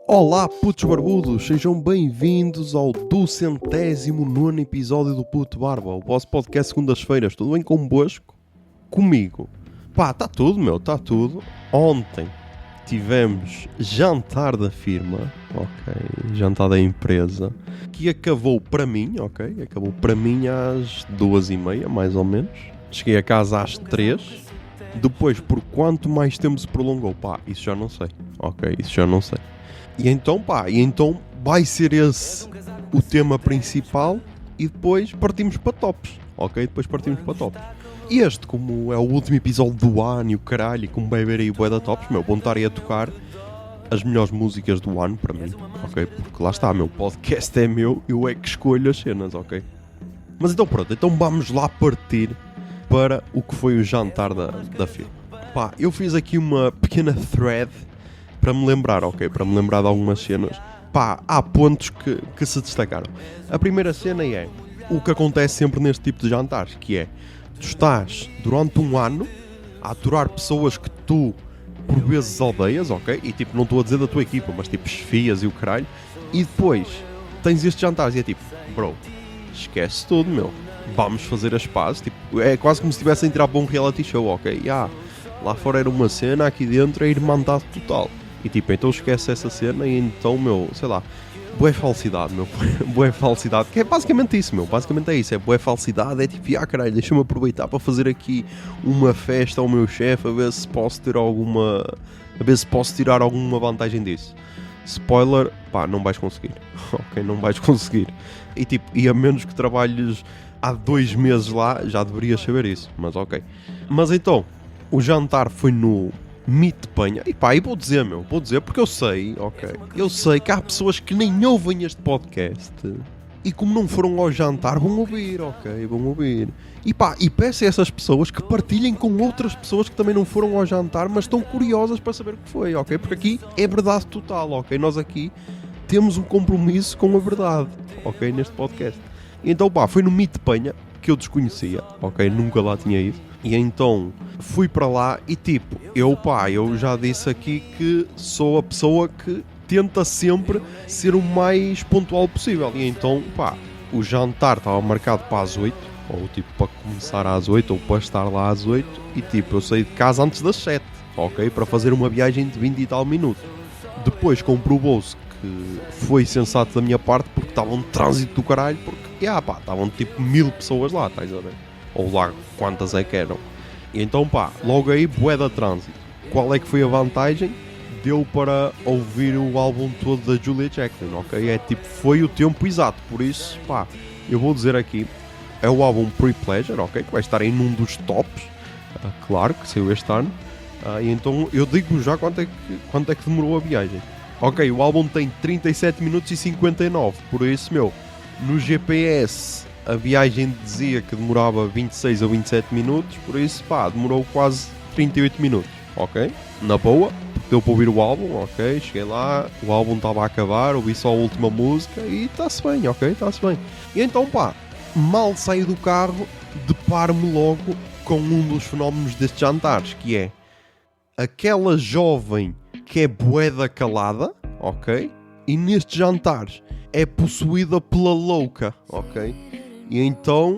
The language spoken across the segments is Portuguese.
Olá, putos barbudos, sejam bem-vindos ao 209º episódio do Puto Barba, o vosso podcast segundas-feiras. Tudo bem convosco? Comigo? Pá, está tudo, está tudo. Ontem tivemos jantar da firma, jantar da empresa, que acabou para mim, acabou para mim às 2h30, mais ou menos. Cheguei a casa às 3. Depois, por quanto mais tempo se prolongou? Pá, isso já não sei, isso já não sei. E então vai ser esse o tema principal e depois partimos para tops, E este, como é o último episódio do ano e o caralho, e como vai ver aí bué da tops, vão estar aí a tocar as melhores músicas do ano para mim, Porque lá está, meu podcast é meu, eu é que escolho as cenas, Mas então pronto, então vamos lá partir para o que foi o jantar da firma. Pá, eu fiz aqui uma pequena thread para me lembrar, para me lembrar de algumas cenas. Pá, há pontos que se destacaram. A primeira cena é o que acontece sempre neste tipo de jantares, que é, tu estás durante um ano a aturar pessoas que tu por vezes odeias, E tipo, não estou a dizer da tua equipa, mas tipo, esfias e o caralho. E depois tens estes jantares e é tipo, bro, esquece tudo, vamos fazer as pazes. Tipo, é quase como se estivesse a entrar para um reality show, lá fora era uma cena, aqui dentro é irmandade total. E tipo, então esquece essa cena e então, sei lá, bué falsidade, bué falsidade, que é basicamente isso, basicamente é isso, é bué falsidade, é tipo, caralho, deixa-me aproveitar para fazer aqui uma festa ao meu chefe, a ver se posso tirar alguma vantagem disso. Spoiler, pá, não vais conseguir, não vais conseguir. E tipo, e a menos que trabalhes há 2 meses lá, já deverias saber isso, mas Mas então, o jantar foi no Meat de Penha. E pá, e vou dizer porque eu sei, eu sei que há pessoas que nem ouvem este podcast e como não foram ao jantar vão ouvir, vão ouvir. E pá, e peço a essas pessoas que partilhem com outras pessoas que também não foram ao jantar, mas estão curiosas para saber o que foi, Porque aqui é verdade total, Nós aqui temos um compromisso com a verdade, Neste podcast. E então pá, foi no Meat de Penha, que eu desconhecia, Nunca lá tinha ido. E então fui para lá e tipo, eu já disse aqui que sou a pessoa que tenta sempre ser o mais pontual possível. E então, o jantar estava marcado para as 8, ou tipo para começar às 8, ou para estar lá às 8. E tipo, eu saí de casa antes das 7, para fazer uma viagem de 20 e tal minutos. Depois comprovou-se que foi sensato da minha parte, porque estava um trânsito do caralho, porque estavam tipo 1000 pessoas lá, estás a ver? Ou lá quantas é que eram. E então logo aí bué da trânsito. Qual é que foi a vantagem? Deu para ouvir o álbum todo da Julia Jacklin, É tipo, foi o tempo exato. Por isso, eu vou dizer aqui, é o álbum Pre-Pleasure, Que vai estar em um dos tops. Claro que saiu este ano. E então eu digo já quanto é que demorou a viagem. O álbum tem 37 minutos e 59. Por isso, no GPS a viagem dizia que demorava 26 ou 27 minutos, por isso, demorou quase 38 minutos, Na boa, deu para ouvir o álbum, cheguei lá, o álbum estava a acabar, ouvi só a última música e está-se bem, está-se bem. E então, mal saí do carro, deparo-me logo com um dos fenómenos destes jantares, que é aquela jovem que é bué da calada, E nestes jantares é possuída pela louca, E então,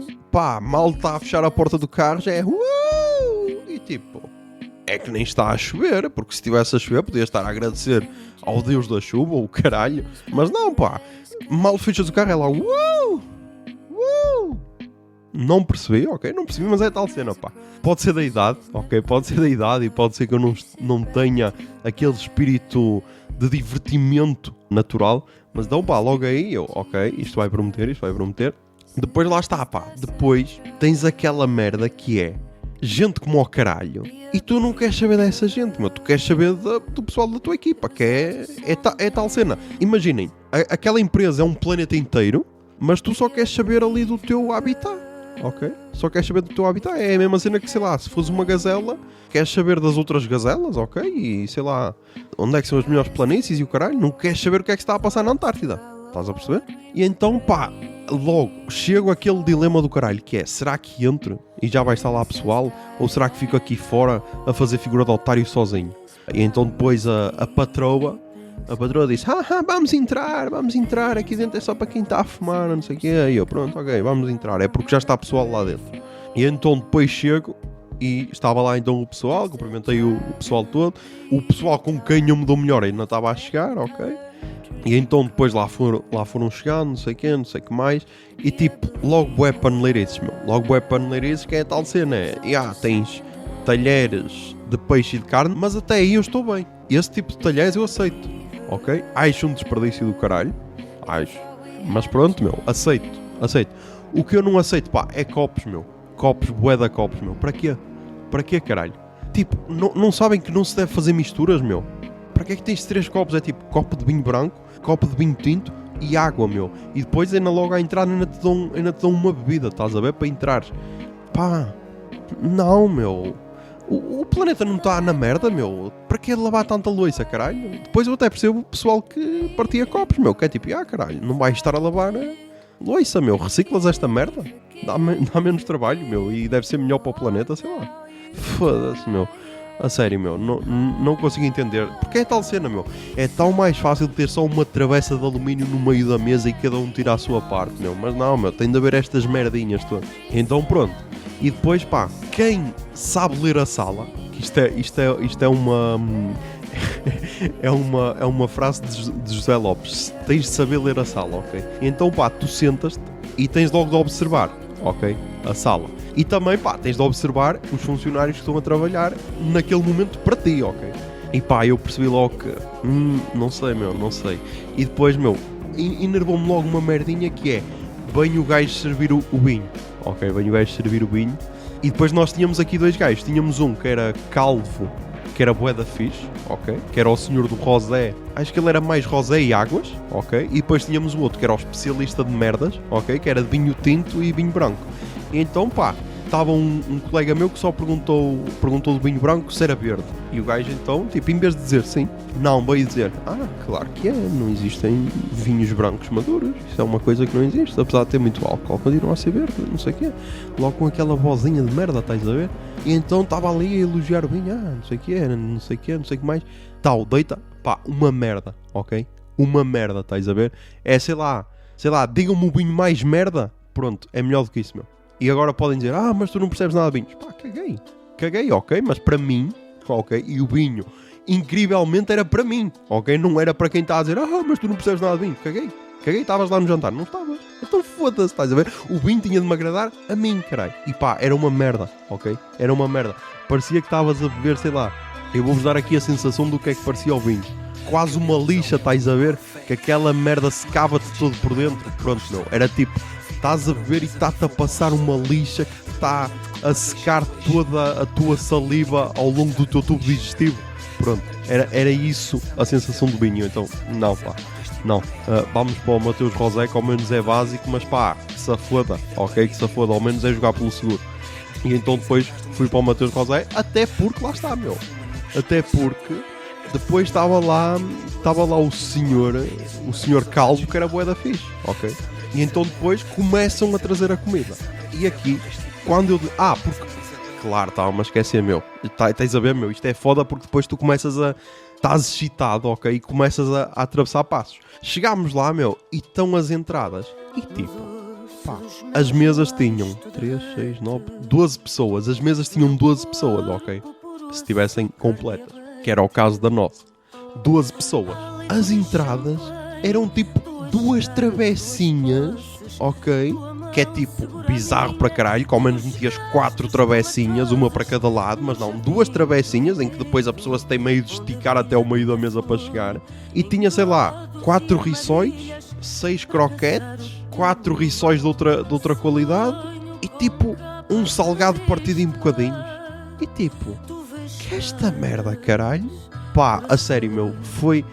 mal está a fechar a porta do carro, já é e tipo, é que nem está a chover, porque se estivesse a chover podia estar a agradecer ao Deus da chuva ou o caralho, mas não, mal fechas o carro, é lá não percebi, não percebi, mas é tal cena, Pode ser da idade, pode ser da idade e pode ser que eu não tenha aquele espírito de divertimento natural, mas então, logo aí eu, isto vai prometer. Depois lá está, depois tens aquela merda que é gente como ao caralho e tu não queres saber dessa gente, tu queres saber do pessoal da tua equipa, que é tal cena. Imaginem, aquela empresa é um planeta inteiro, mas tu só queres saber ali do teu habitat, Só queres saber do teu habitat, é a mesma cena que, sei lá, se fores uma gazela, queres saber das outras gazelas, E sei lá, onde é que são as melhores planícies e o caralho, não queres saber o que é que está a passar na Antártida, estás a perceber? E então, logo, chego àquele dilema do caralho, que é, será que entro e já vai estar lá pessoal? Ou será que fico aqui fora a fazer figura de otário sozinho? E então depois a patroa A patroa disse, vamos entrar, aqui dentro é só para quem está a fumar, não sei o quê. Aí eu, pronto, ok, vamos entrar, é porque já está pessoal lá dentro. E então depois chego e estava lá então o pessoal, cumprimentei o pessoal todo, o pessoal com quem eu me dou melhor ainda estava a chegar, ok? E então depois lá foram chegando, não sei o que mais, e tipo, logo bué paneleirices, meu, logo bué paneleirices, que é a tal cena, tens talheres de peixe e de carne, mas até aí eu estou bem, esse tipo de talheres eu aceito, ok? Acho um desperdício do caralho, mas pronto, meu, aceito, o que eu não aceito, pá, é copos, meu, bué da copos, meu, para quê, caralho? Tipo, não sabem que não se deve fazer misturas, meu? Para que é que tens 3 copos? É tipo, copo de vinho branco, copo de vinho tinto e água, meu. E depois ainda logo à entrada ainda te dão uma bebida, estás a ver? Para entrar. Pá, não, meu. O planeta não está na merda, meu. Para que lavar tanta louça, caralho? Depois eu até percebo o pessoal que partia copos, meu. Que é tipo, caralho, não vais estar a lavar louça, meu. Reciclas esta merda. Dá menos trabalho, meu. E deve ser melhor para o planeta, sei lá. Foda-se, meu. A sério, meu, não consigo entender. Porque é tal cena, meu. É tão mais fácil ter só uma travessa de alumínio no meio da mesa e cada um tira a sua parte, meu. Mas não, meu, tem de haver estas merdinhas todas. Então pronto. E depois, pá, quem sabe ler a sala, que isto é uma... é uma frase de José Lopes. Tens de saber ler a sala, ok? Então, pá, tu sentas-te e tens logo de observar, ok? A sala. E também, pá, tens de observar os funcionários que estão a trabalhar naquele momento para ti, ok? E pá, eu percebi logo que... não sei. E depois, meu, enervou-me logo uma merdinha que é... Vem o gajo servir o vinho, ok? Vem o gajo servir o vinho. E depois nós tínhamos aqui 2 gajos. Tínhamos um que era calvo, que era bué da fixe, ok? Que era o senhor do rosé. Acho que ele era mais rosé e águas, ok? E depois tínhamos o outro, que era o especialista de merdas, ok? Que era de vinho tinto e vinho branco. E então, pá, estava um colega meu que só perguntou do vinho branco se era verde. E o gajo então, tipo, em vez de dizer sim, não, veio dizer, claro que é, não existem vinhos brancos maduros, isso é uma coisa que não existe, apesar de ter muito álcool, continua a ser verde, não sei o quê. Logo com aquela vozinha de merda, estás a ver? E então estava ali a elogiar o vinho, não sei o quê, não sei o que mais. Tal, deita, pá, uma merda, ok? Uma merda, estás a ver? É, sei lá, digam-me o vinho mais merda, pronto, é melhor do que isso, meu. E agora podem dizer, mas tu não percebes nada de vinhos. Pá, caguei, ok, mas para mim, ok, e o vinho, incrivelmente era para mim, ok, não era para quem está a dizer, mas tu não percebes nada de vinho. Caguei, estavas lá no jantar, não estavas, então foda-se, estás a ver? O vinho tinha de me agradar a mim, caralho. E pá, era uma merda, ok, era uma merda. Parecia que estavas a beber, sei lá, eu vou-vos dar aqui a sensação do que é que parecia o vinho. Quase uma lixa, estás a ver? Que aquela merda secava-te todo por dentro. Pronto, não, era tipo... Estás a beber e está-te a passar uma lixa que está a secar toda a tua saliva ao longo do teu tubo digestivo. Pronto, era isso a sensação do vinho. Então, não, pá, não. Vamos para o Mateus Rosé, que ao menos é básico, mas pá, que se foda, ok? Que se foda, ao menos é jogar pelo seguro. E então depois fui para o Mateus Rosé, até porque lá está, meu. Até porque depois estava lá o senhor calvo, que era bué da fixe, ok? E então depois começam a trazer a comida. E aqui, quando eu... porque... Claro, estava-me a esquecer, meu. Tens a ver, meu, isto é foda porque depois tu começas a... Estás excitado, ok? E começas a atravessar passos. Chegámos lá, meu, e estão as entradas. E tipo, pá, as mesas tinham 3, 6, 9, 12 pessoas. As mesas tinham 12 pessoas, ok? Se estivessem completas. Que era o caso da nossa. 12 pessoas. As entradas eram tipo 2 travessinhas, ok? Que é tipo bizarro para caralho, que ao menos metias 4 travessinhas, uma para cada lado, mas não, 2 travessinhas, em que depois a pessoa se tem meio de esticar até o meio da mesa para chegar. E tinha, sei lá, 4 rissóis, 6 croquetes, 4 rissóis de outra qualidade, e tipo, um salgado partido em bocadinhos. E tipo, que esta merda, caralho? Pá, a sério, meu, foi...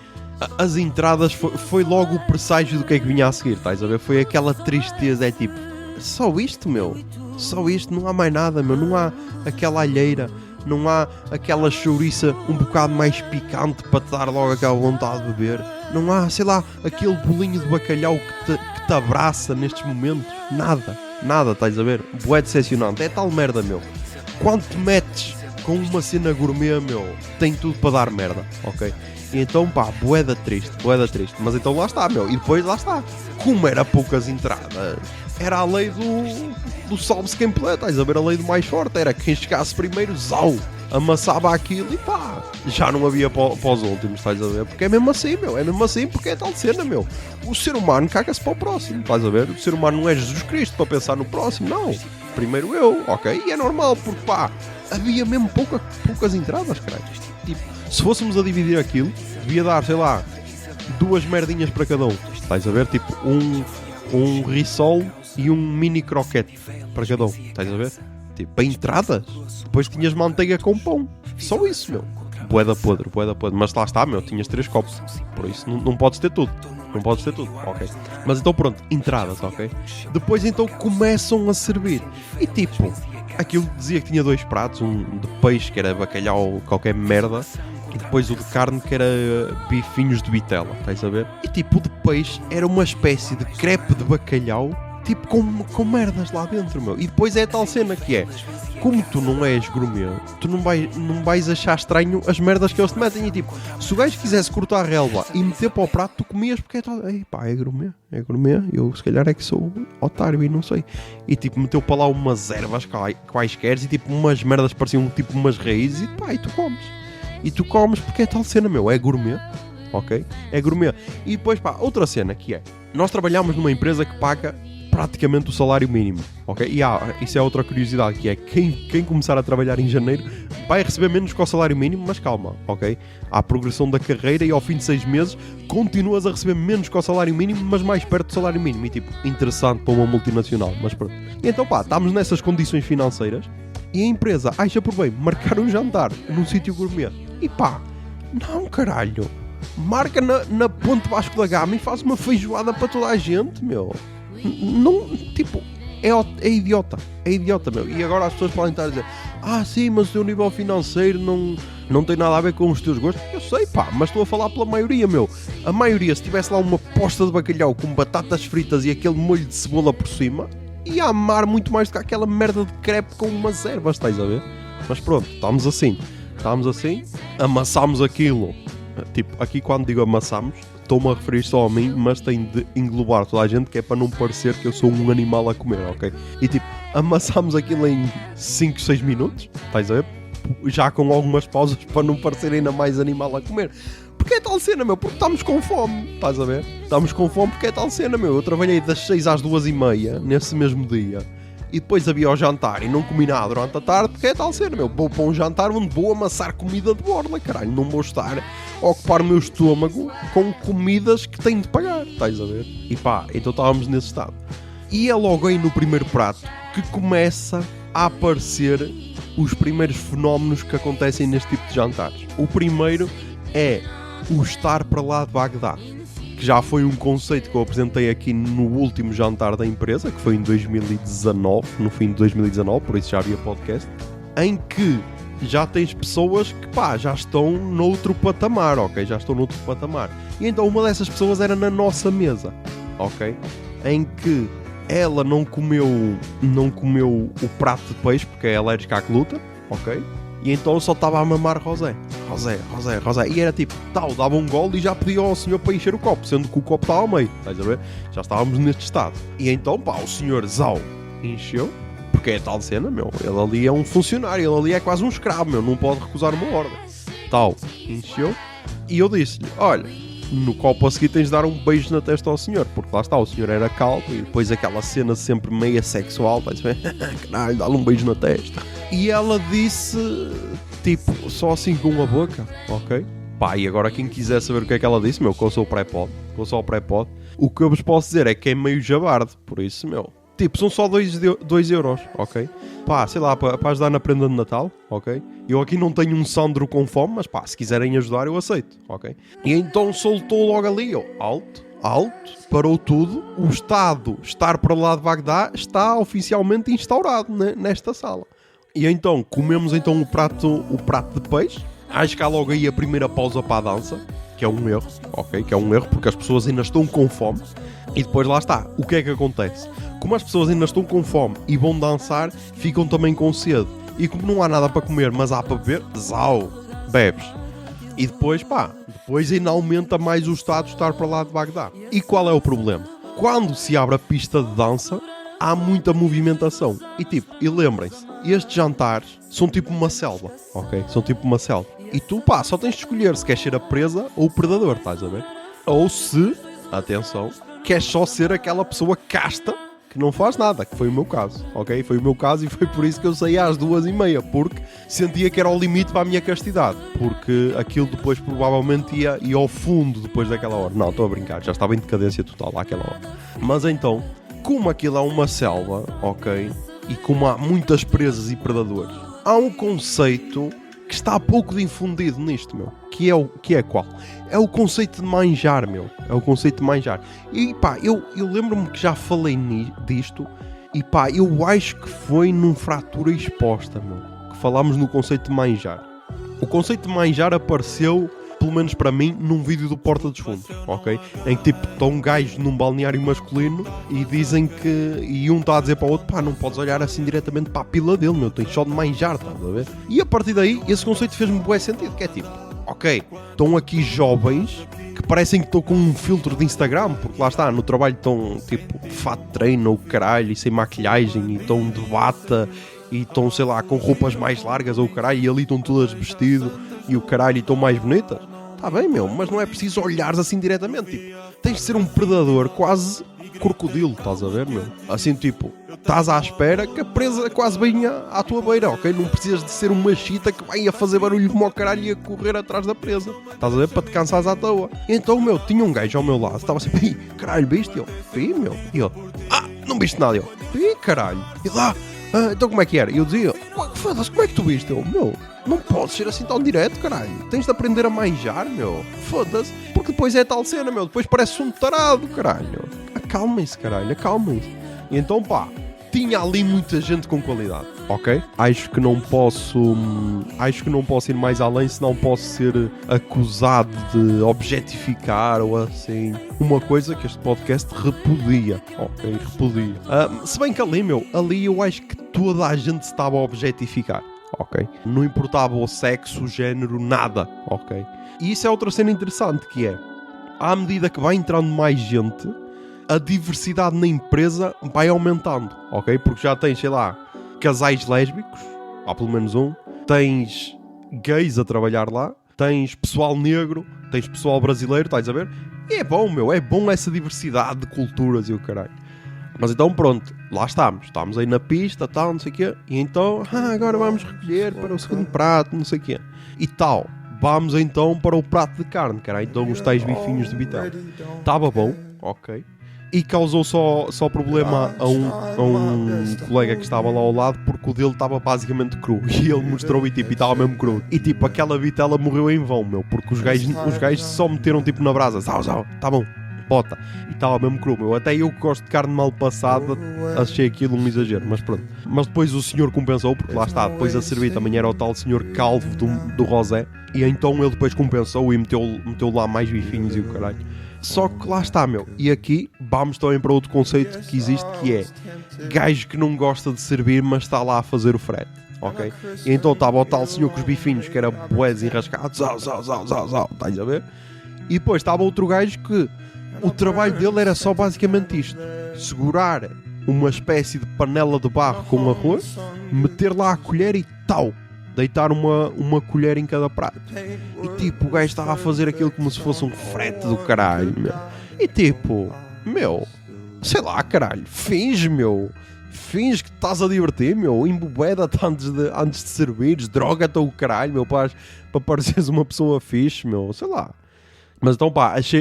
As entradas foi logo o presságio do que é que vinha a seguir, estás a ver? Foi aquela tristeza, é tipo, só isto, meu, só isto, não há mais nada, meu, não há aquela alheira, não há aquela chouriça um bocado mais picante para te dar logo aquela vontade de beber, não há, sei lá, aquele bolinho de bacalhau que te abraça nestes momentos, nada, estás a ver? Bué decepcionante, é tal merda, meu, quando te metes com uma cena gourmet, meu, tem tudo para dar merda, ok? E então, pá, bué da triste. Mas então lá está, meu. E depois lá está. Como era poucas entradas, era a lei do salve-se quem puder. Estás a ver a lei do mais forte. Era quem chegasse primeiro, amassava aquilo e pá, já não havia para os últimos, estás a ver? Porque é mesmo assim, meu. É mesmo assim porque é tal cena, meu. O ser humano caga-se para o próximo, estás a ver? O ser humano não é Jesus Cristo para pensar no próximo, não. Primeiro eu, ok? E é normal, porque pá, havia mesmo poucas entradas, caralho. Tipo, se fôssemos a dividir aquilo, devia dar, sei lá, 2 merdinhas para cada um. Estás a ver? Tipo, um risol e um mini croquete para cada um. Estás a ver? Tipo, para entradas. Depois tinhas manteiga com pão. Só isso, meu. Bué da podre. Mas lá está, meu. Tinhas 3 copos. Por isso não podes ter tudo. Ok. Mas então pronto, entradas, ok? Depois então começam a servir. E tipo, aquilo dizia que tinha 2 pratos. Um de peixe, que era bacalhau, qualquer merda. E depois o de carne, que era bifinhos de vitela. Estás a ver? E tipo, o de peixe era uma espécie de crepe de bacalhau, tipo com merdas lá dentro, meu. E depois é a tal cena que é, como tu não és gourmet, tu não vais achar estranho as merdas que eles te metem. E tipo, se o gajo quisesse cortar a relva e meter para o prato, tu comias porque é tal. Ei pá, é gourmet. Eu se calhar é que sou otário e não sei. E tipo, meteu para lá umas ervas quaisquer e tipo umas merdas pareciam tipo umas raízes e pá, e tu comes. E tu comes porque é tal cena, meu. É gourmet. Ok? É gourmet. E depois pá, outra cena que é, nós trabalhamos numa empresa que paga praticamente o salário mínimo, ok? E isso é outra curiosidade, que é quem começar a trabalhar em janeiro vai receber menos que o salário mínimo, mas calma, ok? Há a progressão da carreira e ao fim de 6 meses continuas a receber menos que o salário mínimo, mas mais perto do salário mínimo. E tipo, interessante para uma multinacional, mas pronto. E então pá, estamos nessas condições financeiras e a empresa acha por bem marcar um jantar num sítio gourmet. E pá, não caralho, marca na Ponte Vasco da Gama e faz uma feijoada para toda a gente, meu. Não, tipo, é idiota, meu. E agora as pessoas podem estar a dizer, sim, mas o teu nível financeiro não tem nada a ver com os teus gostos. Eu sei, pá, mas estou a falar pela maioria, meu. A maioria, se tivesse lá uma posta de bacalhau com batatas fritas e aquele molho de cebola por cima, ia amar muito mais do que aquela merda de crepe com umas ervas, estás a ver? Mas pronto, estamos assim, amassámos aquilo. Tipo, aqui quando digo amassámos, estou-me a referir só a mim, mas tem de englobar toda a gente, que é para não parecer que eu sou um animal a comer, ok? E tipo, amassámos aquilo em 5, 6 minutos, estás a ver? Já com algumas pausas para não parecer ainda mais animal a comer. Porque é tal cena, meu, porque estamos com fome, estás a ver? Estamos com fome porque é tal cena, meu. Eu trabalhei das 6 às 2h30 nesse mesmo dia. E depois havia o jantar e não comi nada durante a tarde porque é tal cena, meu. Vou para um jantar onde vou amassar comida de borla, caralho. Não vou estar a ocupar o meu estômago com comidas que tenho de pagar, estás a ver? E pá, então estávamos nesse estado. E é logo aí no primeiro prato que começa a aparecer os primeiros fenómenos que acontecem neste tipo de jantares. O primeiro é o estar para lá de Bagdá, que já foi um conceito que eu apresentei aqui no último jantar da empresa, que foi em 2019, no fim de 2019, por isso já havia podcast, em que já tens pessoas que pá, já estão noutro patamar, ok? Já estão noutro patamar. E então uma dessas pessoas era na nossa mesa, ok? Em que ela não comeu o prato de peixe porque é alérgica à glúten, ok? E então só estava a mamar Rosé. E era tipo, dava um gole e já pedia ao senhor para encher o copo, sendo que o copo estava ao meio, estás a ver? Já estávamos neste estado. E então, pá, o senhor Zau encheu, porque é tal cena, meu. Ele ali é um funcionário, ele ali é quase um escravo, meu. Não pode recusar uma ordem. Encheu. E eu disse-lhe, olha, no copo a seguir tens de dar um beijo na testa ao senhor, porque lá está, o senhor era calmo e depois aquela cena sempre meia sexual, estás a ver? Caralho, dá-lhe um beijo na testa. E ela disse, tipo, só assim com a boca, ok? Pá, e agora quem quiser saber o que é que ela disse, meu, que eu sou o pré-pod, o que eu vos posso dizer é que é meio jabarde, por isso, meu, tipo, são só 2 euros, ok? Pá, sei lá, para ajudar na prenda de Natal, ok? Eu aqui não tenho um Sandro com fome, mas pá, se quiserem ajudar eu aceito, ok? E então soltou logo ali, alto, parou tudo, o Estado estar para lá de Bagdá está oficialmente instaurado, né, nesta sala. E então, comemos então o prato de peixe. Acho que há logo aí a primeira pausa para a dança, que é um erro, ok? Que é um erro porque as pessoas ainda estão com fome. E depois lá está, o que é que acontece? Como as pessoas ainda estão com fome e vão dançar, ficam também com sede. E como não há nada para comer, mas há para beber, bebes. E depois, depois ainda aumenta mais o status de estar para lá de Bagdá. E qual é o problema? Quando se abre a pista de dança, há muita movimentação. E lembrem-se, estes jantares são tipo uma selva, ok? São tipo uma selva. E tu, só tens de escolher se queres ser a presa ou o predador, estás a ver? Ou se, atenção, queres só ser aquela pessoa casta que não faz nada, que foi o meu caso, ok? Foi o meu caso e foi por isso que eu saí às 2h30, porque sentia que era o limite para a minha castidade, porque aquilo depois provavelmente ia ao fundo depois daquela hora. Não, estou a brincar, já estava em decadência total àquela hora. Mas então, como aquilo é uma selva, ok? E como há muitas presas e predadores, há um conceito que está pouco difundido nisto, meu. Que é qual? É o conceito de manjar, meu. É o conceito de manjar. E eu lembro-me que já falei disto. E eu acho que foi num Fratura Exposta, meu, que falámos no conceito de manjar. O conceito de manjar apareceu, pelo menos para mim, num vídeo do Porta dos Fundos, ok? Em que tipo, está um gajo num balneário masculino e dizem que... E um está a dizer para o outro, não podes olhar assim diretamente para a pila dele, meu, tens só de manjar, estás a ver? E a partir daí, esse conceito fez-me bué sentido, que é tipo, ok, estão aqui jovens que parecem que estão com um filtro de Instagram, porque lá está, no trabalho estão tipo de fato de treino ou caralho, e sem maquilhagem, e estão de bata, e estão, sei lá, com roupas mais largas ou caralho, e ali estão todas vestidas e o caralho, e estão mais bonitas. Está bem, meu, mas não é preciso olhares assim diretamente, tipo, tens de ser um predador quase crocodilo, estás a ver, meu? Assim, tipo, estás à espera que a presa quase venha à tua beira, ok? Não precisas de ser uma chita que vai a fazer barulho como ao caralho e a correr atrás da presa, estás a ver? Para te cansares à toa. Então, meu, tinha um gajo ao meu lado, estava sempre, caralho, viste? Eu, vi, meu. E ele, não viste nada? Eu, vi, caralho. E lá, então como é que era? E eu dizia, foda-se, como é que tu viste? Eu, meu, não podes ser assim tão direto, caralho. Tens de aprender a manjar, meu. Foda-se. Porque depois é tal cena, meu. Depois parece um tarado, caralho. Acalmem-se, caralho. Acalmem-se. E então, tinha ali muita gente com qualidade, ok? Acho que não posso ir mais além, senão posso ser acusado de objetificar ou assim. Uma coisa que este podcast repudia, ok? Repudia. Se bem que ali eu acho que toda a gente se estava a objetificar. Ok? Não importava o sexo, o género, nada, ok? E isso é outra cena interessante, que é, à medida que vai entrando mais gente, a diversidade na empresa vai aumentando, ok? Porque já tens, sei lá, casais lésbicos, há pelo menos um, tens gays a trabalhar lá, tens pessoal negro, tens pessoal brasileiro, estás a ver? E é bom, meu, é bom essa diversidade de culturas e o caralho. Mas então pronto, lá estamos aí na pista, tal, não sei o quê, e então, agora vamos recolher para o segundo prato, não sei o quê, e tal, vamos então para o prato de carne, cara, então os tais bifinhos de vitela, estava bom, ok, e causou só problema a um colega que estava lá ao lado, porque o dele estava basicamente cru, e ele mostrou e estava mesmo cru, e tipo, aquela vitela morreu em vão, meu, porque os gajos só meteram tipo na brasa, tá bom, bota, e estava mesmo cru, meu. Até eu que gosto de carne mal passada achei aquilo um exagero, mas pronto. Mas depois o senhor compensou, porque lá está, depois a servir também era o tal senhor calvo do Rosé, e então ele depois compensou e meteu lá mais bifinhos e o caralho. Só que lá está, meu, e aqui vamos também para outro conceito que existe, que é gajo que não gosta de servir, mas está lá a fazer o frete, ok? E então estava o tal senhor com os bifinhos, que era bué desenrascado, estás a ver? E depois estava outro gajo que o trabalho dele era só basicamente isto: segurar uma espécie de panela de barro com arroz, meter lá a colher e tal, deitar uma colher em cada prato. E tipo, o gajo estava a fazer aquilo como se fosse um frete do caralho, meu. E tipo, meu, sei lá, caralho, finge que estás a divertir, meu, embobeda-te antes de servires, droga-te o caralho, meu, para pareceres uma pessoa fixe, meu, sei lá. Mas então,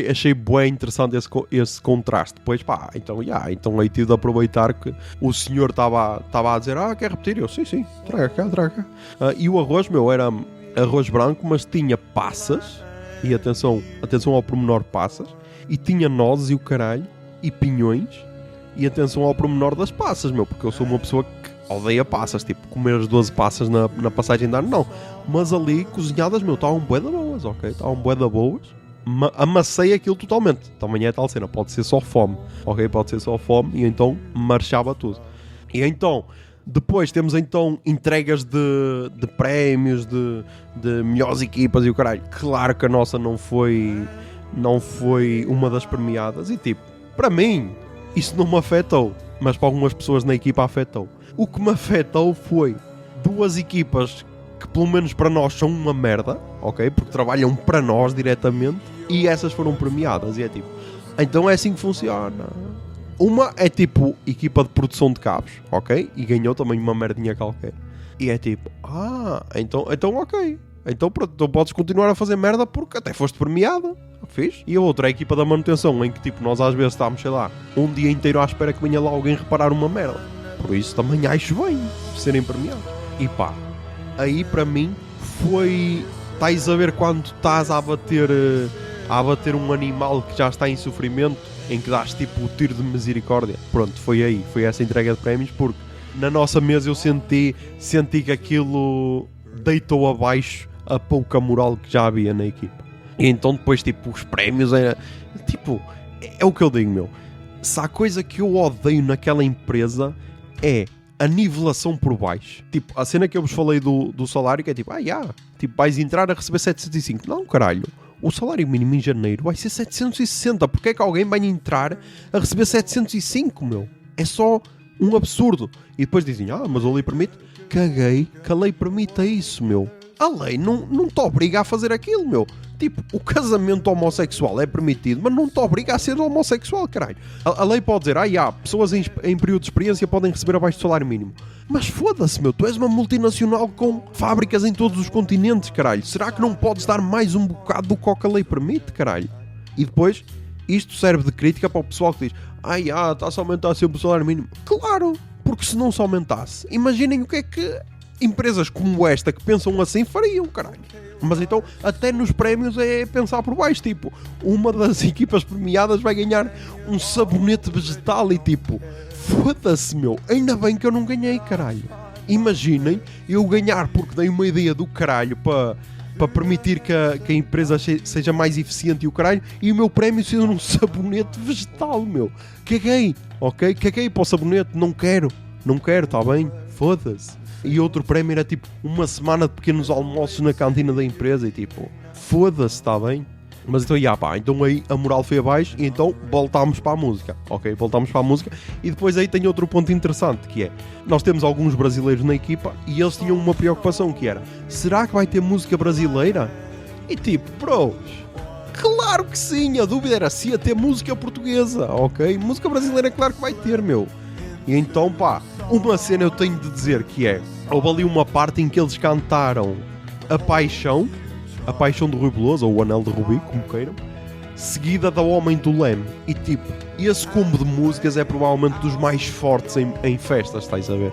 achei bem interessante esse contraste. Depois, então aí tive de aproveitar que o senhor estava a dizer, quer repetir? Eu, sim, traga cá. E o arroz, meu, era arroz branco, mas tinha passas, e atenção ao pormenor passas, e tinha nozes e o caralho, e pinhões, e atenção ao pormenor das passas, meu, porque eu sou uma pessoa que odeia passas, tipo, comer as 12 passas na passagem de ano, não. Mas ali, cozinhadas, meu, estavam bué da boas, ok? Estavam bué da boas. Amassei aquilo totalmente. Também é tal cena, pode ser só fome, ok? Pode ser só fome, e então marchava tudo. E então, Depois temos então entregas de prémios, de melhores equipas e o caralho. Claro que a nossa não foi uma das premiadas. E tipo, para mim, isso não me afetou. Mas para algumas pessoas na equipa afetou. O que me afetou foi 2 equipas que pelo menos para nós são uma merda, ok? Porque trabalham para nós diretamente. E essas foram premiadas. E é tipo, então é assim que funciona. Uma é tipo equipa de produção de cabos, ok? E ganhou também uma merdinha qualquer. E é tipo, então ok. Então pronto, então podes continuar a fazer merda porque até foste premiada. Fiz. E a outra é a equipa da manutenção, em que tipo nós às vezes estamos, sei lá, um dia inteiro à espera que venha lá alguém reparar uma merda. Por isso também acho bem serem premiados. E pá, aí para mim foi... Estás a ver quando estás a abater um animal que já está em sofrimento, em que dás tipo o tiro de misericórdia. Pronto, foi aí, foi essa entrega de prémios, porque na nossa mesa eu senti que aquilo deitou abaixo a pouca moral que já havia na equipa. E então depois tipo os prémios era tipo, é o que eu digo, meu. Se há coisa que eu odeio naquela empresa é a nivelação por baixo. Tipo, a cena que eu vos falei do salário, que é tipo, tipo, vais entrar a receber 705. Não, caralho. O salário mínimo em janeiro vai ser 760. Porque é que alguém vai entrar a receber 705, meu? É só um absurdo. E depois dizem, mas a lei permite. Caguei que a lei permita isso, meu. A lei não te obriga a fazer aquilo, meu. Tipo, o casamento homossexual é permitido, mas não te obriga a ser homossexual, caralho. A lei pode dizer, pessoas em período de experiência podem receber abaixo do salário mínimo. Mas foda-se, meu, tu és uma multinacional com fábricas em todos os continentes, caralho. Será que não podes dar mais um bocado do que a lei permite, caralho? E depois, isto serve de crítica para o pessoal que diz, está-se a aumentar sempre o salário mínimo. Claro, porque se não se aumentasse, imaginem o que é que empresas como esta que pensam assim fariam, caralho. Mas então, até nos prémios é pensar por baixo, tipo, uma das equipas premiadas vai ganhar um sabonete vegetal e tipo, foda-se, meu, ainda bem que eu não ganhei, caralho. Imaginem eu ganhar porque dei uma ideia do caralho para permitir que a empresa seja mais eficiente e o caralho, e o meu prémio ser um sabonete vegetal, meu. Caguei, ok? Caguei para o sabonete, não quero, está bem? Foda-se. E outro prémio era tipo uma semana de pequenos almoços na cantina da empresa e tipo, foda-se, está bem? Mas então, então aí a moral foi abaixo e então voltámos para a música, ok? Voltámos para a música e depois aí tem outro ponto interessante que é, nós temos alguns brasileiros na equipa e eles tinham uma preocupação que era, será que vai ter música brasileira? E tipo, bros, claro que sim, a dúvida era se ia ter música portuguesa, ok? Música brasileira claro que vai ter, meu. E então, uma cena eu tenho de dizer que é, houve ali uma parte em que eles cantaram A Paixão do Rui Veloso, ou O Anel de Rubi, como queiram, seguida da Homem do Leme. E tipo, esse combo de músicas é provavelmente dos mais fortes em festas, estás a ver?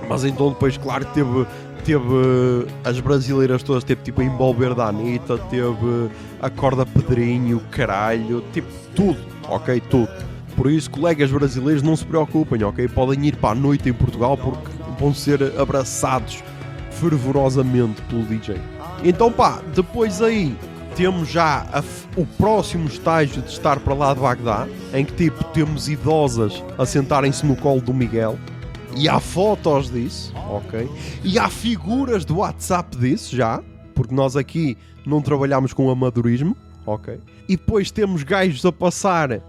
Mas então depois, claro, teve as brasileiras todas, teve tipo a Envolver da Anitta, teve a Corda Pedrinho, caralho, tipo, tudo, ok, tudo. Por isso, colegas brasileiros, não se preocupem, ok? Podem ir para a noite em Portugal porque vão ser abraçados fervorosamente pelo DJ. Então depois aí temos já o próximo estágio de estar para lá de Bagdá, em que tipo temos idosas a sentarem-se no colo do Miguel, e há fotos disso, ok? E há figuras do WhatsApp disso já, porque nós aqui não trabalhamos com amadorismo, ok? E depois temos gajos a passar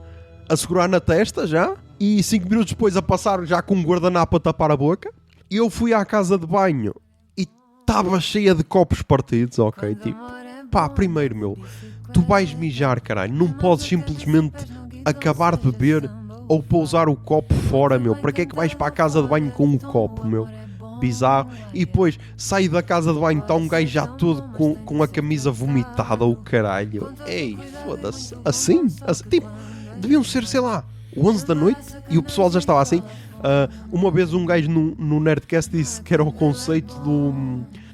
a segurar na testa já, e 5 minutos depois a passar já com um guardanapo a tapar a boca. Eu fui à casa de banho e estava cheia de copos partidos, ok? Tipo, primeiro, meu, tu vais mijar, caralho, não podes simplesmente acabar de beber ou pousar o copo fora, meu. Para que é que vais para a casa de banho com o copo, meu? Bizarro. E depois sai da casa de banho, está um gajo já todo com a camisa vomitada, o caralho. Ei, foda-se. Assim? Tipo, deviam ser, sei lá, 11 da noite e o pessoal já estava assim. Uma vez um gajo no Nerdcast disse que era o conceito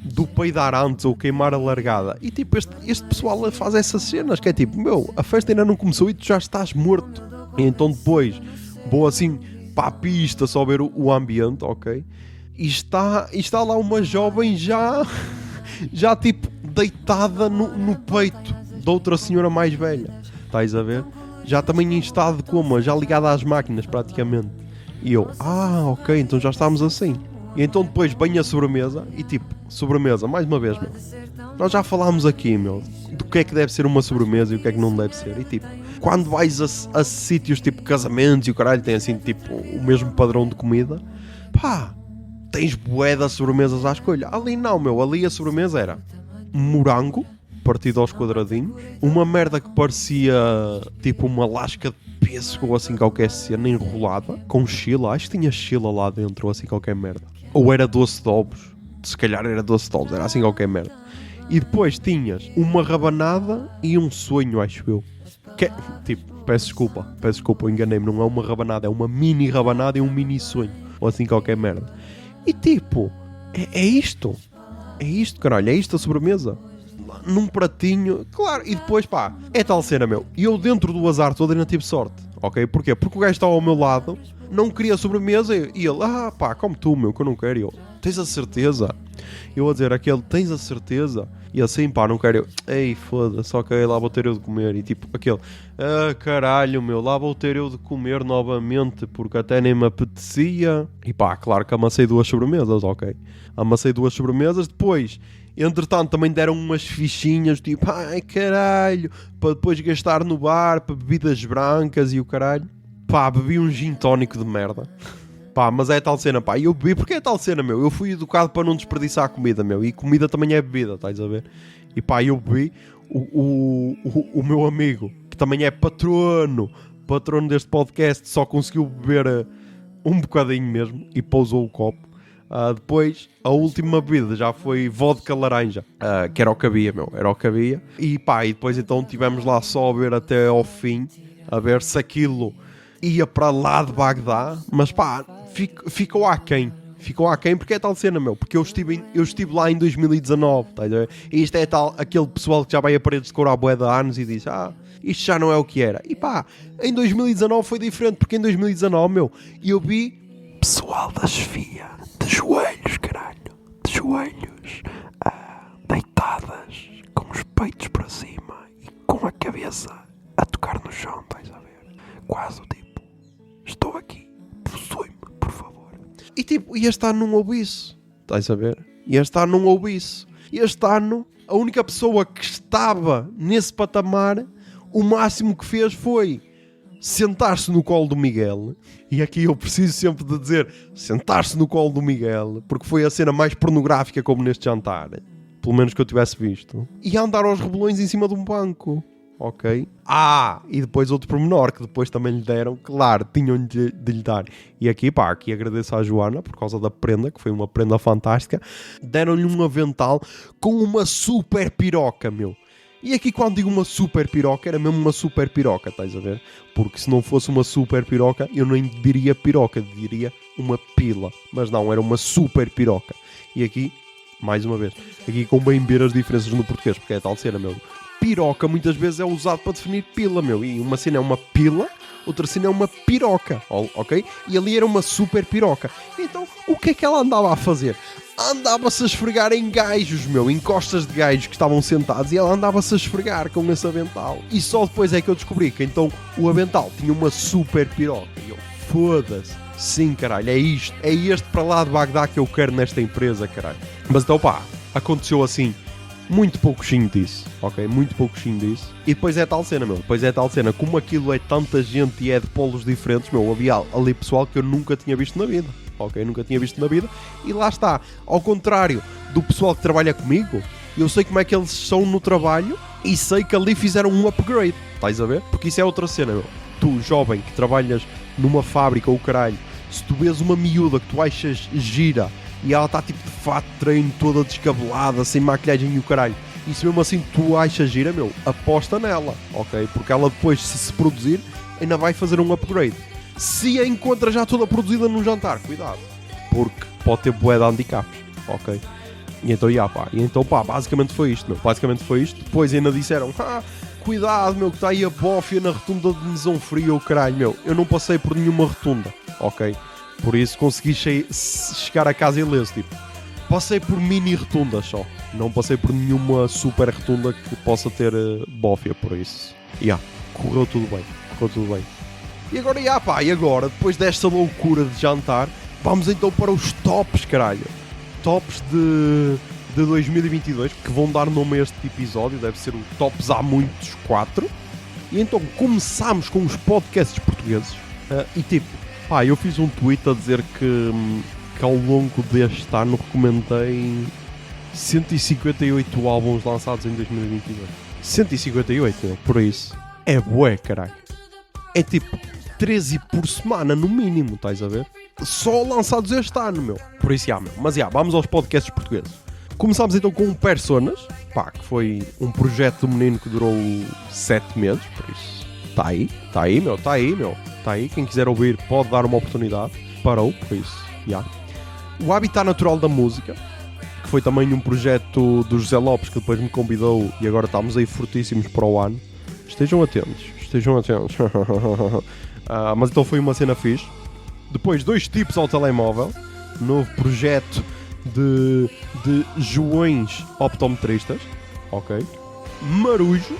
do peidar antes ou queimar a largada. E tipo, este pessoal faz essas cenas que é tipo, meu, a festa ainda não começou e tu já estás morto. E então depois vou assim para a pista só ver o ambiente, ok? E está lá uma jovem já tipo deitada no peito de outra senhora mais velha. Estás a ver? Já também em estado de coma, já ligada às máquinas praticamente. E eu, ok, então já estamos assim. E então depois vem a sobremesa e tipo, sobremesa, mais uma vez, meu. Nós já falámos aqui, meu, do que é que deve ser uma sobremesa e o que é que não deve ser. E tipo, quando vais a sítios tipo casamentos e o caralho tem assim tipo o mesmo padrão de comida, pá, tens bué das sobremesas à escolha. Ali não, meu, ali a sobremesa era morango partido aos quadradinhos, uma merda que parecia tipo uma lasca de pêssego ou assim qualquer cena enrolada, com chila, acho que tinha chila lá dentro ou assim qualquer merda. Ou era doce de ovos, se calhar era doce de ovos, era assim qualquer merda. E depois tinhas uma rabanada e um sonho, acho eu. Que, tipo, peço desculpa, enganei-me, não é uma rabanada, é uma mini rabanada e um mini sonho, ou assim qualquer merda. E tipo, é isto, caralho, é isto a sobremesa. Num pratinho, claro, e depois pá, é tal cena, meu. E eu dentro do azar todo ainda tive sorte, ok? Porquê? Porque o gajo estava ao meu lado, não queria sobremesa e ele, pá, come tu, meu, que eu não quero. E eu, tens a certeza? Eu a dizer aquele, tens a certeza? E assim, pá, não quero. Eu, ei, foda-se, ok, lá vou ter eu de comer. E tipo, aquele, caralho, meu, lá vou ter eu de comer novamente porque até nem me apetecia. E pá, claro que amassei 2 sobremesas, ok? Amassei 2 sobremesas, depois. Entretanto, também deram umas fichinhas, tipo, ai caralho, para depois gastar no bar, para bebidas brancas e o caralho. Pá, bebi um gin tónico de merda. Pá, mas é tal cena, pá, e eu bebi porque é tal cena, meu. Eu fui educado para não desperdiçar a comida, meu. E comida também é bebida, estás a ver? E pá, eu bebi, o meu amigo, que também é patrono deste podcast, só conseguiu beber um bocadinho mesmo e pousou o copo. Depois, a última bebida já foi vodka laranja, que era o que havia, meu, era o que havia. E pá, e depois então tivemos lá só a ver até ao fim, a ver se aquilo ia para lá de Bagdá, mas pá, ficou aquém porque é tal cena, meu, porque eu estive lá em 2019, tá a ver? E isto é tal, aquele pessoal que já vai a paredes de cor há bué de anos e diz, isto já não é o que era. E pá, em 2019 foi diferente, porque em 2019, meu, eu vi pessoal da chefia, de joelhos, caralho, de joelhos, deitadas, com os peitos para cima e com a cabeça a tocar no chão, estás a ver? Quase o tipo, estou aqui, possui-me, por favor. E tipo, este ano não houve isso, estás a ver? Este ano não houve isso. Este ano, a única pessoa que estava nesse patamar, o máximo que fez foi sentar-se no colo do Miguel, e aqui eu preciso sempre de dizer sentar-se no colo do Miguel, porque foi a cena mais pornográfica como neste jantar, pelo menos que eu tivesse visto, e andar aos rebolões em cima de um banco, ok? E depois outro pormenor que depois também lhe deram, claro, tinham de lhe dar, e aqui pá, aqui agradeço à Joana por causa da prenda, que foi uma prenda fantástica, deram-lhe um avental com uma super piroca, meu. E aqui quando digo uma super piroca, era mesmo uma super piroca, estás a ver? Porque se não fosse uma super piroca, eu nem diria piroca, diria uma pila. Mas não, era uma super piroca. E aqui, mais uma vez, aqui convém ver as diferenças no português, porque é tal cena, meu. Piroca muitas vezes é usado para definir pila, meu. E uma cena é uma pila, outra cena é uma piroca, ok? E ali era uma super piroca. Então, o que é que ela andava a fazer? Andava-se a esfregar em gajos, meu, em costas de gajos que estavam sentados, e ela andava-se a esfregar com esse avental. E só depois é que eu descobri que então o avental tinha uma super piroca. E eu, foda-se, sim, caralho, é isto, é este para lá de Bagdá que eu quero nesta empresa, caralho. Mas então pá, aconteceu assim, muito pouquinho disso, ok? Muito pouquinho disso. E depois é tal cena, meu, como aquilo é tanta gente e é de polos diferentes, meu, havia ali pessoal que eu nunca tinha visto na vida. Ok, nunca tinha visto na vida. E lá está, ao contrário do pessoal que trabalha comigo, eu sei como é que eles são no trabalho e sei que ali fizeram um upgrade, estás a ver? Porque isso é outra cena, meu. Tu, jovem, que trabalhas numa fábrica ou caralho, se tu vês uma miúda que tu achas gira e ela está tipo de fato de treino, toda descabelada, sem maquilhagem e o caralho, e se mesmo assim tu achas gira, meu, aposta nela, ok? Porque ela depois, se produzir, ainda vai fazer um upgrade. Se a encontra já toda produzida num jantar, cuidado, porque pode ter bué de handicaps, ok? E então, pá, basicamente foi isto, meu. Depois ainda disseram, cuidado, meu, que está aí a bófia na rotunda de Mesão Frio, o caralho, meu. Eu não passei por nenhuma rotunda, ok? Por isso consegui chegar a casa ileso, tipo. Passei por mini rotundas só. Não passei por nenhuma super rotunda que possa ter bófia, por isso. Correu tudo bem. E agora, depois desta loucura de jantar, Vamos então para os tops, caralho. Tops de 2022, que vão dar nome a este episódio. Deve ser o Tops Há Muitos 4. E então começámos com os podcasts portugueses. E tipo, pá, eu fiz um tweet a dizer que ao longo deste ano recomendei 158 álbuns lançados em 2022. 158, meu, por isso. É bué, caralho. É tipo 13 por semana, no mínimo, estás a ver? Só lançados este ano, meu. Por isso, meu. Mas, vamos aos podcasts portugueses. Começámos então com Personas, pá, que foi um projeto do menino que durou 7 meses, por isso. Está aí, meu. Quem quiser ouvir pode dar uma oportunidade. Parou, por isso, O Habitat Natural da Música, que foi também um projeto do José Lopes, que depois me convidou e agora estamos aí fortíssimos para o ano. Estejam atentos. Mas então foi uma cena fixe. Depois, 2 tipos ao telemóvel. Novo projeto de Joões optometristas. Ok. Marujo,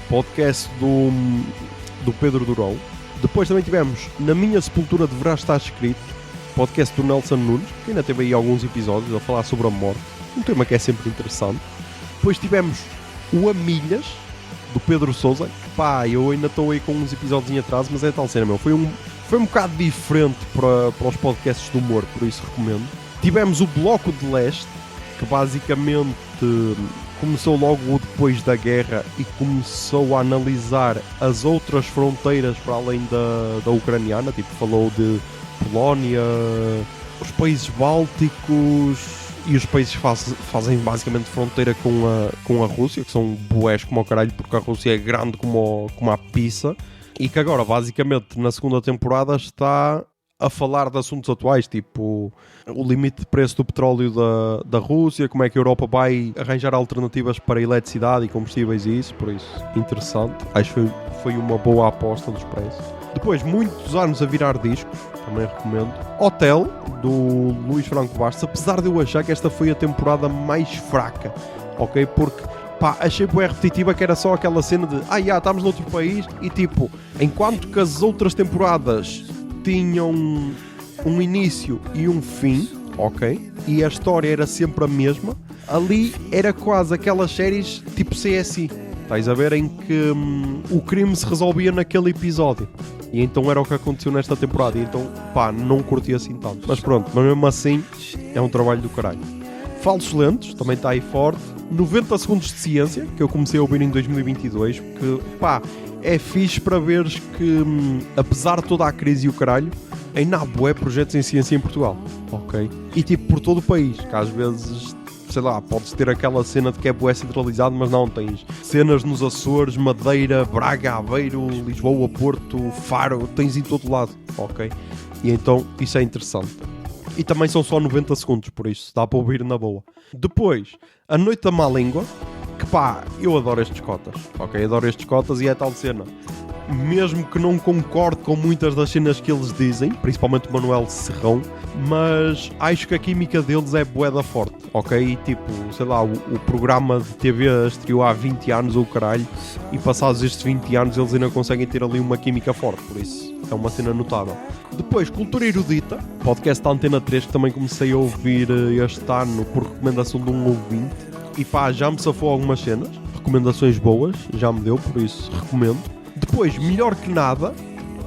podcast do Pedro Durão. Depois também tivemos Na Minha Sepultura Deverá Estar Escrito, podcast do Nelson Nunes, que ainda teve aí alguns episódios a falar sobre a morte. Um tema que é sempre interessante. Depois tivemos o A Milhas, do Pedro Sousa, que pá, eu ainda estou aí com uns episódios em atraso, mas é tal cena, meu. Foi um bocado diferente para os podcasts do humor, por isso recomendo. Tivemos o Bloco de Leste, que basicamente começou logo depois da guerra e começou a analisar as outras fronteiras para além da ucraniana, tipo, falou de Polónia, os países bálticos e os países que fazem basicamente fronteira com a Rússia, que são bués como o caralho, porque a Rússia é grande como a pizza, e que agora basicamente na segunda temporada está a falar de assuntos atuais, tipo o limite de preço do petróleo da Rússia, como é que a Europa vai arranjar alternativas para eletricidade e combustíveis e isso, por isso, interessante. Acho que foi uma boa aposta do Expresso. Depois, muitos anos a virar discos, também recomendo. Hotel, do Luís Franco Bastos, apesar de eu achar que esta foi a temporada mais fraca, ok? Porque, pá, achei bem repetitiva, que era só aquela cena de estamos noutro país, e tipo, enquanto que as outras temporadas tinham um início e um fim, ok? E a história era sempre a mesma. Ali era quase aquelas séries tipo CSI, estás a ver, em que o crime se resolvia naquele episódio. E então era o que aconteceu nesta temporada. E então, pá, não curti assim tanto. Mas pronto, mas mesmo assim é um trabalho do caralho. Falsos Lentos, também está aí forte. 90 Segundos de Ciência, que eu comecei a ouvir em 2022, porque, pá, é fixe para veres que, apesar de toda a crise e o caralho, ainda há bué projetos em ciência em Portugal, ok? E tipo, por todo o país, que às vezes, sei lá, podes ter aquela cena de que é bué centralizado, mas não, tens cenas nos Açores, Madeira, Braga, Aveiro, Lisboa, Porto, Faro, tens em todo lado, ok? E então, isso é interessante. E também são só 90 segundos, por isso, dá para ouvir na boa. Depois, A Noite da Má Língua, que pá, eu adoro estes cotas, ok? Adoro estes cotas e é tal cena. Mesmo que não concorde com muitas das cenas que eles dizem, principalmente o Manuel Serrão, mas acho que a química deles é bué da forte, ok? E tipo, sei lá, o programa de TV estreou há 20 anos ou caralho, e passados estes 20 anos eles ainda conseguem ter ali uma química forte, por isso é uma cena notável. Depois, Cultura Erudita, podcast da Antena 3, que também comecei a ouvir este ano por recomendação de um ouvinte, e pá, já me safou algumas cenas, recomendações boas, já me deu, por isso recomendo. Depois, Melhor Que Nada,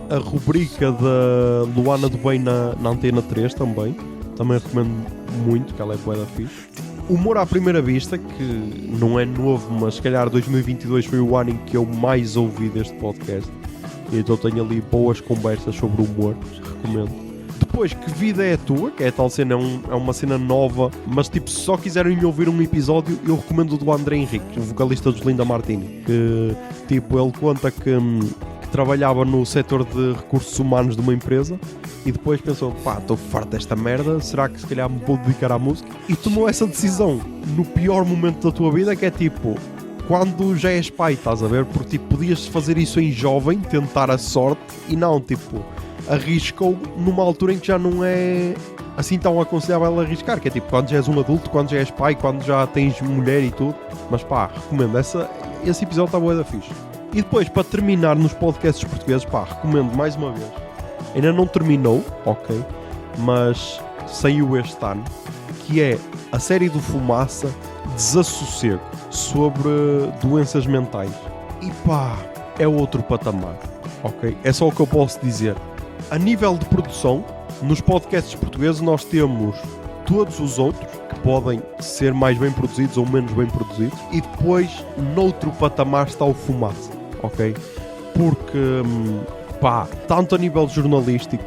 a rubrica da Luana do Bem na Antena 3 também recomendo muito, que ela é bué da fixe. Humor à Primeira Vista, que não é novo, mas se calhar 2022 foi o ano em que eu mais ouvi deste podcast, e então tenho ali boas conversas sobre o humor, recomendo. Depois, Que Vida É a Tua, que é a tal cena, é uma cena nova, mas tipo, se só quiserem ouvir um episódio, eu recomendo o do André Henrique, o vocalista dos Linda Martini, que tipo, ele conta que trabalhava no setor de recursos humanos de uma empresa e depois pensou, pá, estou farto desta merda, será que se calhar me vou dedicar à música? E tomou essa decisão no pior momento da tua vida, que é tipo, quando já és pai, estás a ver? Porque tipo, podias fazer isso em jovem, tentar a sorte, e não, tipo, arriscou numa altura em que já não é assim tão aconselhável arriscar, que é tipo, quando já és um adulto, quando já és pai, quando já tens mulher e tudo. Mas pá, recomendo, esse episódio está bué da fixe. E depois, para terminar nos podcasts portugueses, pá, recomendo mais uma vez, ainda não terminou, ok, mas saiu este ano, que é a série do Fumaça, Desassossego, sobre doenças mentais. E pá, é outro patamar, ok? É só o que eu posso dizer. A nível de produção, nos podcasts portugueses nós temos todos os outros, que podem ser mais bem produzidos ou menos bem produzidos, e depois, noutro patamar, está o Fumaça, ok? Porque, pá, tanto a nível jornalístico,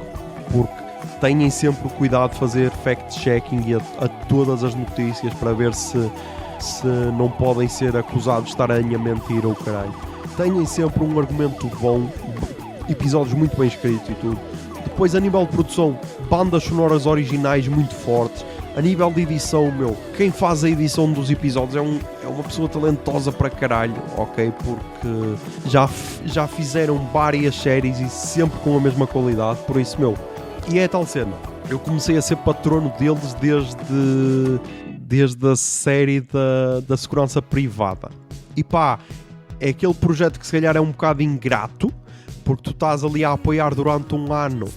porque têm sempre o cuidado de fazer fact-checking a todas as notícias para ver se não podem ser acusados de estarem a mentir ou caralho. Têm sempre um argumento bom, episódios muito bem escritos e tudo. Depois, a nível de produção, bandas sonoras originais muito fortes. A nível de edição, quem faz a edição dos episódios é uma pessoa talentosa para caralho, ok? Porque já fizeram várias séries e sempre com a mesma qualidade, por isso, e é tal cena. Eu comecei a ser patrono deles desde a série da segurança privada. E pá, é aquele projeto que se calhar é um bocado ingrato, porque tu estás ali a apoiar durante um ano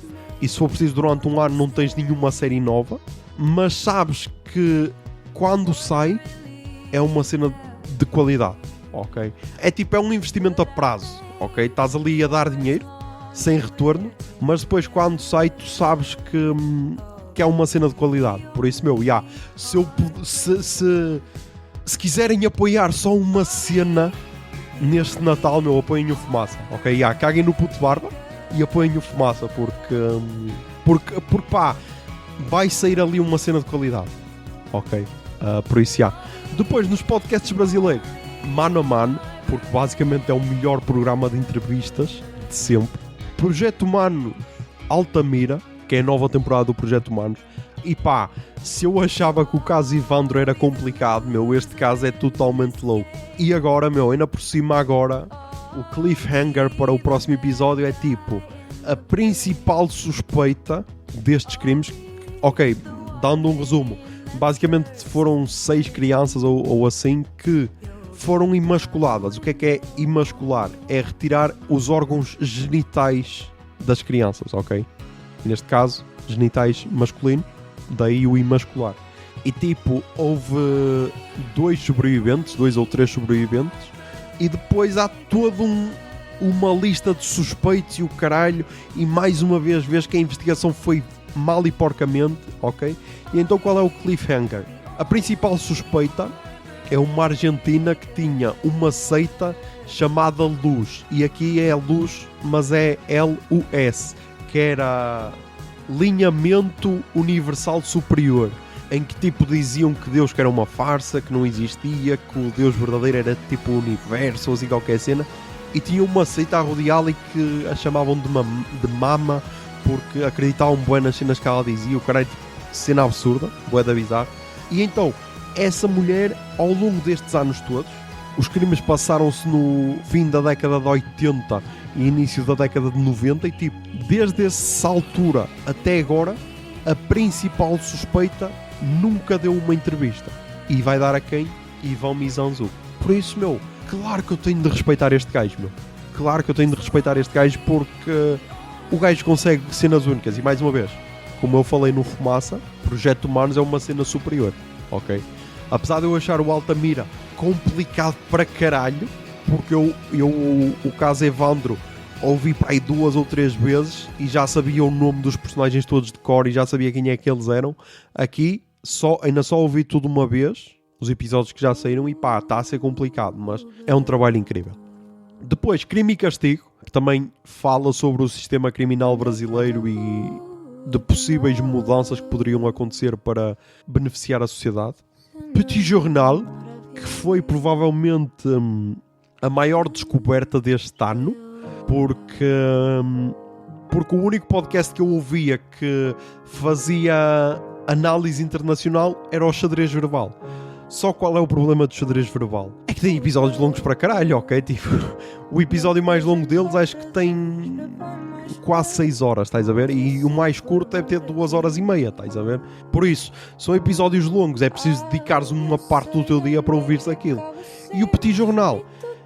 e se for preciso durante um ano não tens nenhuma série nova, mas sabes que quando sai é uma cena de qualidade, ok? É um investimento a prazo, ok? Estás ali a dar dinheiro sem retorno, mas depois quando sai tu sabes que é uma cena de qualidade. Por isso, se quiserem apoiar só uma cena neste Natal, apoiem o Fumaça, ok? Caguem no puto barba e apoiem o Fumaça, porque pá, vai sair ali uma cena de qualidade, ok? Por isso, Depois, nos podcasts brasileiros, Mano a Mano, porque basicamente é o melhor programa de entrevistas de sempre. Projeto Humano Altamira, que é a nova temporada do Projeto Humanos. E pá, se eu achava que o caso Ivandro era complicado, este caso é totalmente louco. E agora, ainda por cima agora, o cliffhanger para o próximo episódio é tipo, a principal suspeita destes crimes, ok, dando um resumo, basicamente foram 6 crianças ou assim que foram imasculadas. O que é imascular? É retirar os órgãos genitais das crianças, ok? Neste caso, genitais masculinos, daí o imascular. E tipo, houve 2 ou 3 sobreviventes e depois há toda uma lista de suspeitos e o caralho, e mais uma vez que a investigação foi mal e porcamente, ok? E então qual é o cliffhanger? A principal suspeita é uma argentina que tinha uma seita chamada Luz, e aqui é Luz, mas é LUS, que era Linhamento Universal Superior, em que tipo diziam que Deus que era uma farsa, que não existia, que o Deus verdadeiro era tipo o universo ou assim qualquer cena, e tinha uma seita a rodeá-la e que a chamavam de mama, porque acreditavam bué nas cenas que ela dizia, o cara é tipo cena absurda, bué da bizarra. E então, essa mulher, ao longo destes anos todos, os crimes passaram-se no fim da década de 80 e início da década de 90 e tipo, desde essa altura até agora, a principal suspeita nunca deu uma entrevista. E vai dar a quem? Ivão Mizanzuki. Por isso, claro que eu tenho de respeitar este gajo, Claro que eu tenho de respeitar este gajo porque o gajo consegue cenas únicas. E mais uma vez, como eu falei no Fumaça, Projeto Humanos é uma cena superior, ok? Apesar de eu achar o Altamira complicado para caralho, porque o caso Evandro ouvi para aí 2 ou 3 vezes e já sabia o nome dos personagens todos de cor e já sabia quem é que eles eram. Aqui ainda só ouvi tudo uma vez, os episódios que já saíram, e pá, está a ser complicado, mas é um trabalho incrível. Depois, Crime e Castigo, que também fala sobre o sistema criminal brasileiro e de possíveis mudanças que poderiam acontecer para beneficiar a sociedade. Petit Jornal, que foi provavelmente a maior descoberta deste ano, porque o único podcast que eu ouvia que fazia análise internacional era o Xadrez Verbal. Só qual é o problema do Xadrez Verbal? É que tem episódios longos para caralho, ok? Tipo, o episódio mais longo deles acho que tem quase 6 horas, estás a ver? E o mais curto deve ter 2 horas e meia, estás a ver? Por isso, são episódios longos, é preciso dedicares uma parte do teu dia para ouvires aquilo. E o Petit Jornal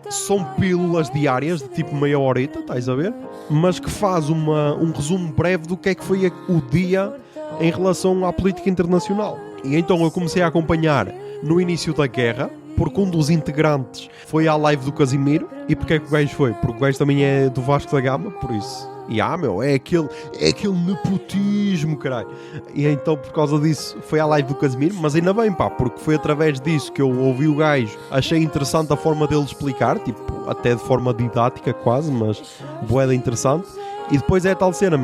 são pílulas diárias de tipo meia horita, estás a ver? Mas que faz um resumo breve do que é que foi o dia em relação à política internacional. E então eu comecei a acompanhar no início da guerra, porque um dos integrantes foi à live do Casimiro. E porque é que o gajo foi? Porque o gajo também é do Vasco da Gama, por isso. E é aquele nepotismo, caralho. E então por causa disso foi à live do Casimiro, mas ainda bem, pá, porque foi através disso que eu ouvi o gajo. Achei interessante a forma dele explicar, tipo, até de forma didática quase, mas bué interessante. E depois é a tal cena,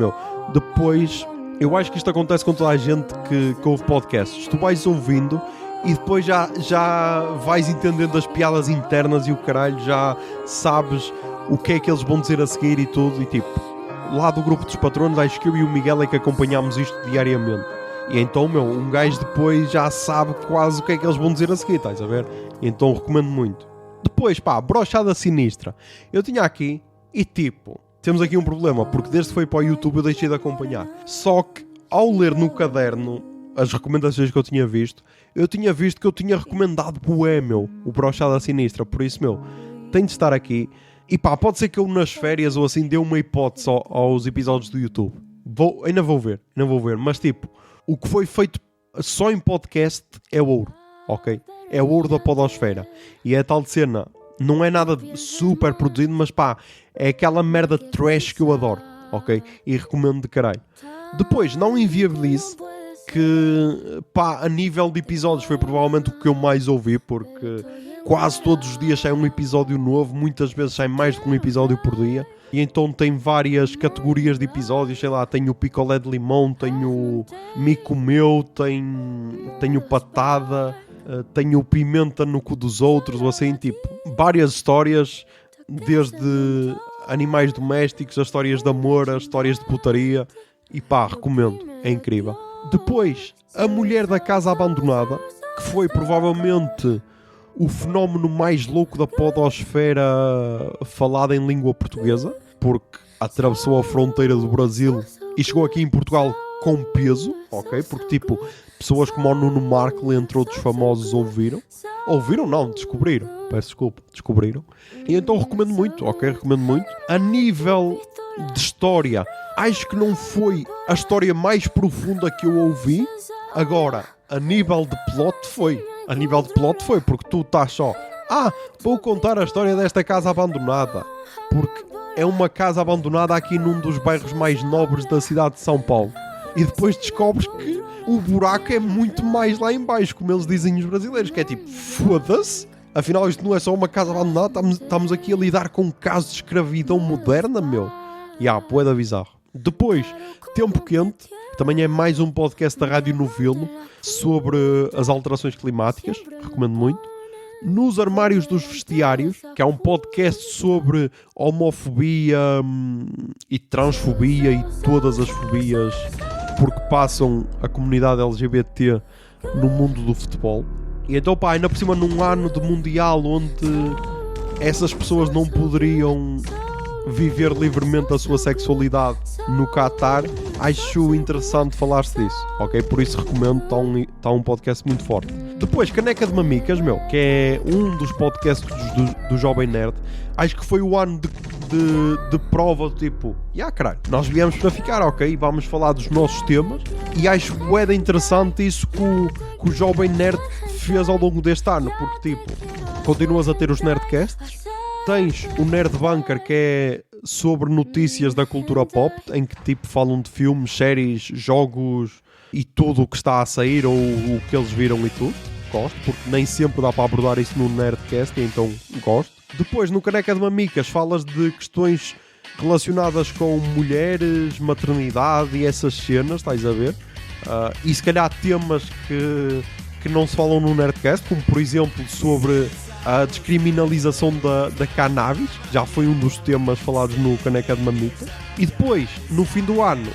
depois, eu acho que isto acontece com toda a gente que ouve podcasts. Tu vais ouvindo e depois já vais entendendo as piadas internas e o caralho, já sabes o que é que eles vão dizer a seguir e tudo. E tipo, lá do grupo dos patronos, acho que eu e o Miguel é que acompanhámos isto diariamente. E então, um gajo depois já sabe quase o que é que eles vão dizer a seguir, estás a ver? E então recomendo muito. Depois, pá, brochada sinistra. Eu tinha aqui e tipo, temos aqui um problema, porque desde que foi para o YouTube eu deixei de acompanhar. Só que ao ler no caderno as recomendações que eu tinha visto que eu tinha recomendado bué, o brochada sinistra. Por isso, tem de estar aqui. E pá, pode ser que eu nas férias ou assim dê uma hipótese aos episódios do YouTube. Ainda vou ver. Mas tipo, o que foi feito só em podcast é ouro, ok? É ouro da podosfera. E é tal de cena, não é nada super produzido, mas pá, é aquela merda trash que eu adoro, ok? E recomendo de caralho. Depois, não inviabilize, que pá, a nível de episódios foi provavelmente o que eu mais ouvi, porque quase todos os dias sai um episódio novo, muitas vezes sai mais do que um episódio por dia. E então tem várias categorias de episódios, sei lá, tenho o picolé de limão, tenho mico meu, tenho patada, tenho pimenta no cu dos outros, ou assim, tipo, várias histórias, desde animais domésticos, as histórias de amor, as histórias de putaria, e pá, recomendo, é incrível. Depois, A Mulher da Casa Abandonada, que foi provavelmente o fenómeno mais louco da podosfera falada em língua portuguesa, porque atravessou a fronteira do Brasil e chegou aqui em Portugal com peso, ok? Porque tipo, pessoas como o Nuno Markle, entre outros famosos, ouviram. Ouviram? Não, descobriram. Peço desculpa, descobriram. E então recomendo muito, ok? Recomendo muito. A nível de história, acho que não foi a história mais profunda que eu ouvi. Agora, a nível de plot foi. A nível de plot foi, porque tu estás só... vou contar a história desta casa abandonada. Porque é uma casa abandonada aqui num dos bairros mais nobres da cidade de São Paulo. E depois descobres que o buraco é muito mais lá em baixo, como eles dizem os brasileiros, que é tipo, foda-se. Afinal, isto não é só uma casa abandonada, estamos aqui a lidar com um caso de escravidão moderna, poeda bizarro. Depois, Tempo Quente, também é mais um podcast da Rádio Novelo sobre as alterações climáticas, recomendo muito. Nos Armários dos Vestiários, que é um podcast sobre homofobia e transfobia e todas as fobias, porque passam a comunidade LGBT no mundo do futebol. E então, pá, ainda por cima num ano de mundial onde essas pessoas não poderiam viver livremente a sua sexualidade no Qatar, acho interessante falar-se disso, ok? Por isso recomendo, está um podcast muito forte. Depois, Caneca de Mamicas, que é um dos podcasts do Jovem Nerd. Acho que foi o ano de prova, tipo, caralho, nós viemos para ficar, ok? Vamos falar dos nossos temas. E acho que é interessante isso que o Jovem Nerd fez ao longo deste ano, porque, tipo, continuas a ter os Nerdcasts. Tens o Nerd Bunker, que é sobre notícias da cultura pop, em que tipo falam de filmes, séries, jogos e tudo o que está a sair ou o que eles viram e tudo. Gosto, porque nem sempre dá para abordar isso no Nerdcast, e então gosto. Depois, no Caneca de Mamicas, falas de questões relacionadas com mulheres, maternidade e essas cenas, estás a ver? E se calhar temas que não se falam no Nerdcast, como por exemplo sobre a descriminalização da cannabis, já foi um dos temas falados no Caneca de Mamita. E depois, no fim do ano,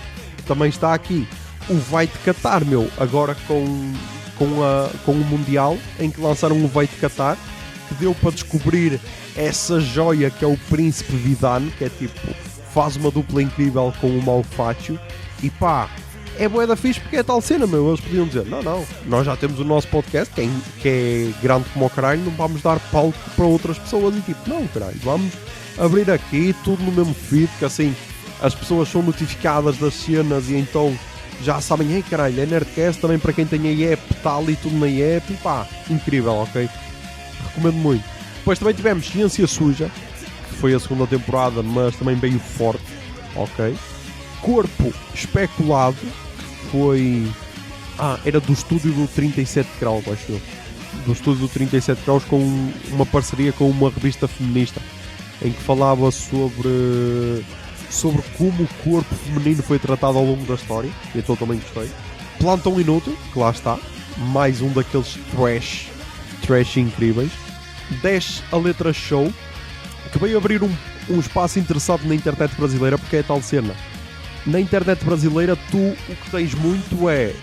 também está aqui o Vai-te Catar, agora com o Mundial, em que lançaram o Vai-te Catar, que deu para descobrir essa joia que é o Príncipe Vidane, que é tipo, faz uma dupla incrível com o Malfátio. E pá, é bué da fixe porque é tal cena, eles podiam dizer, não, nós já temos o nosso podcast, que é grande como o caralho, não vamos dar palco para outras pessoas. E tipo, não, caralho, vamos abrir aqui tudo no mesmo feed, que assim as pessoas são notificadas das cenas e então já sabem, ei caralho, é Nerdcast também para quem tem a app, está ali tudo na app, e pá, incrível, ok? Recomendo muito. Depois também tivemos Ciência Suja, que foi a segunda temporada, mas também veio forte, ok? Corpo Especulado, que foi... era do estúdio do 37 graus, acho eu. Do estúdio do 37 graus, com uma parceria com uma revista feminista, em que falava sobre como o corpo feminino foi tratado ao longo da história, e então também gostei. Plantão Inútil, que lá está, mais um daqueles trash incríveis. 10 a letra show, que veio abrir um espaço interessante na internet brasileira, porque é tal cena. Na internet brasileira tu o que tens muito é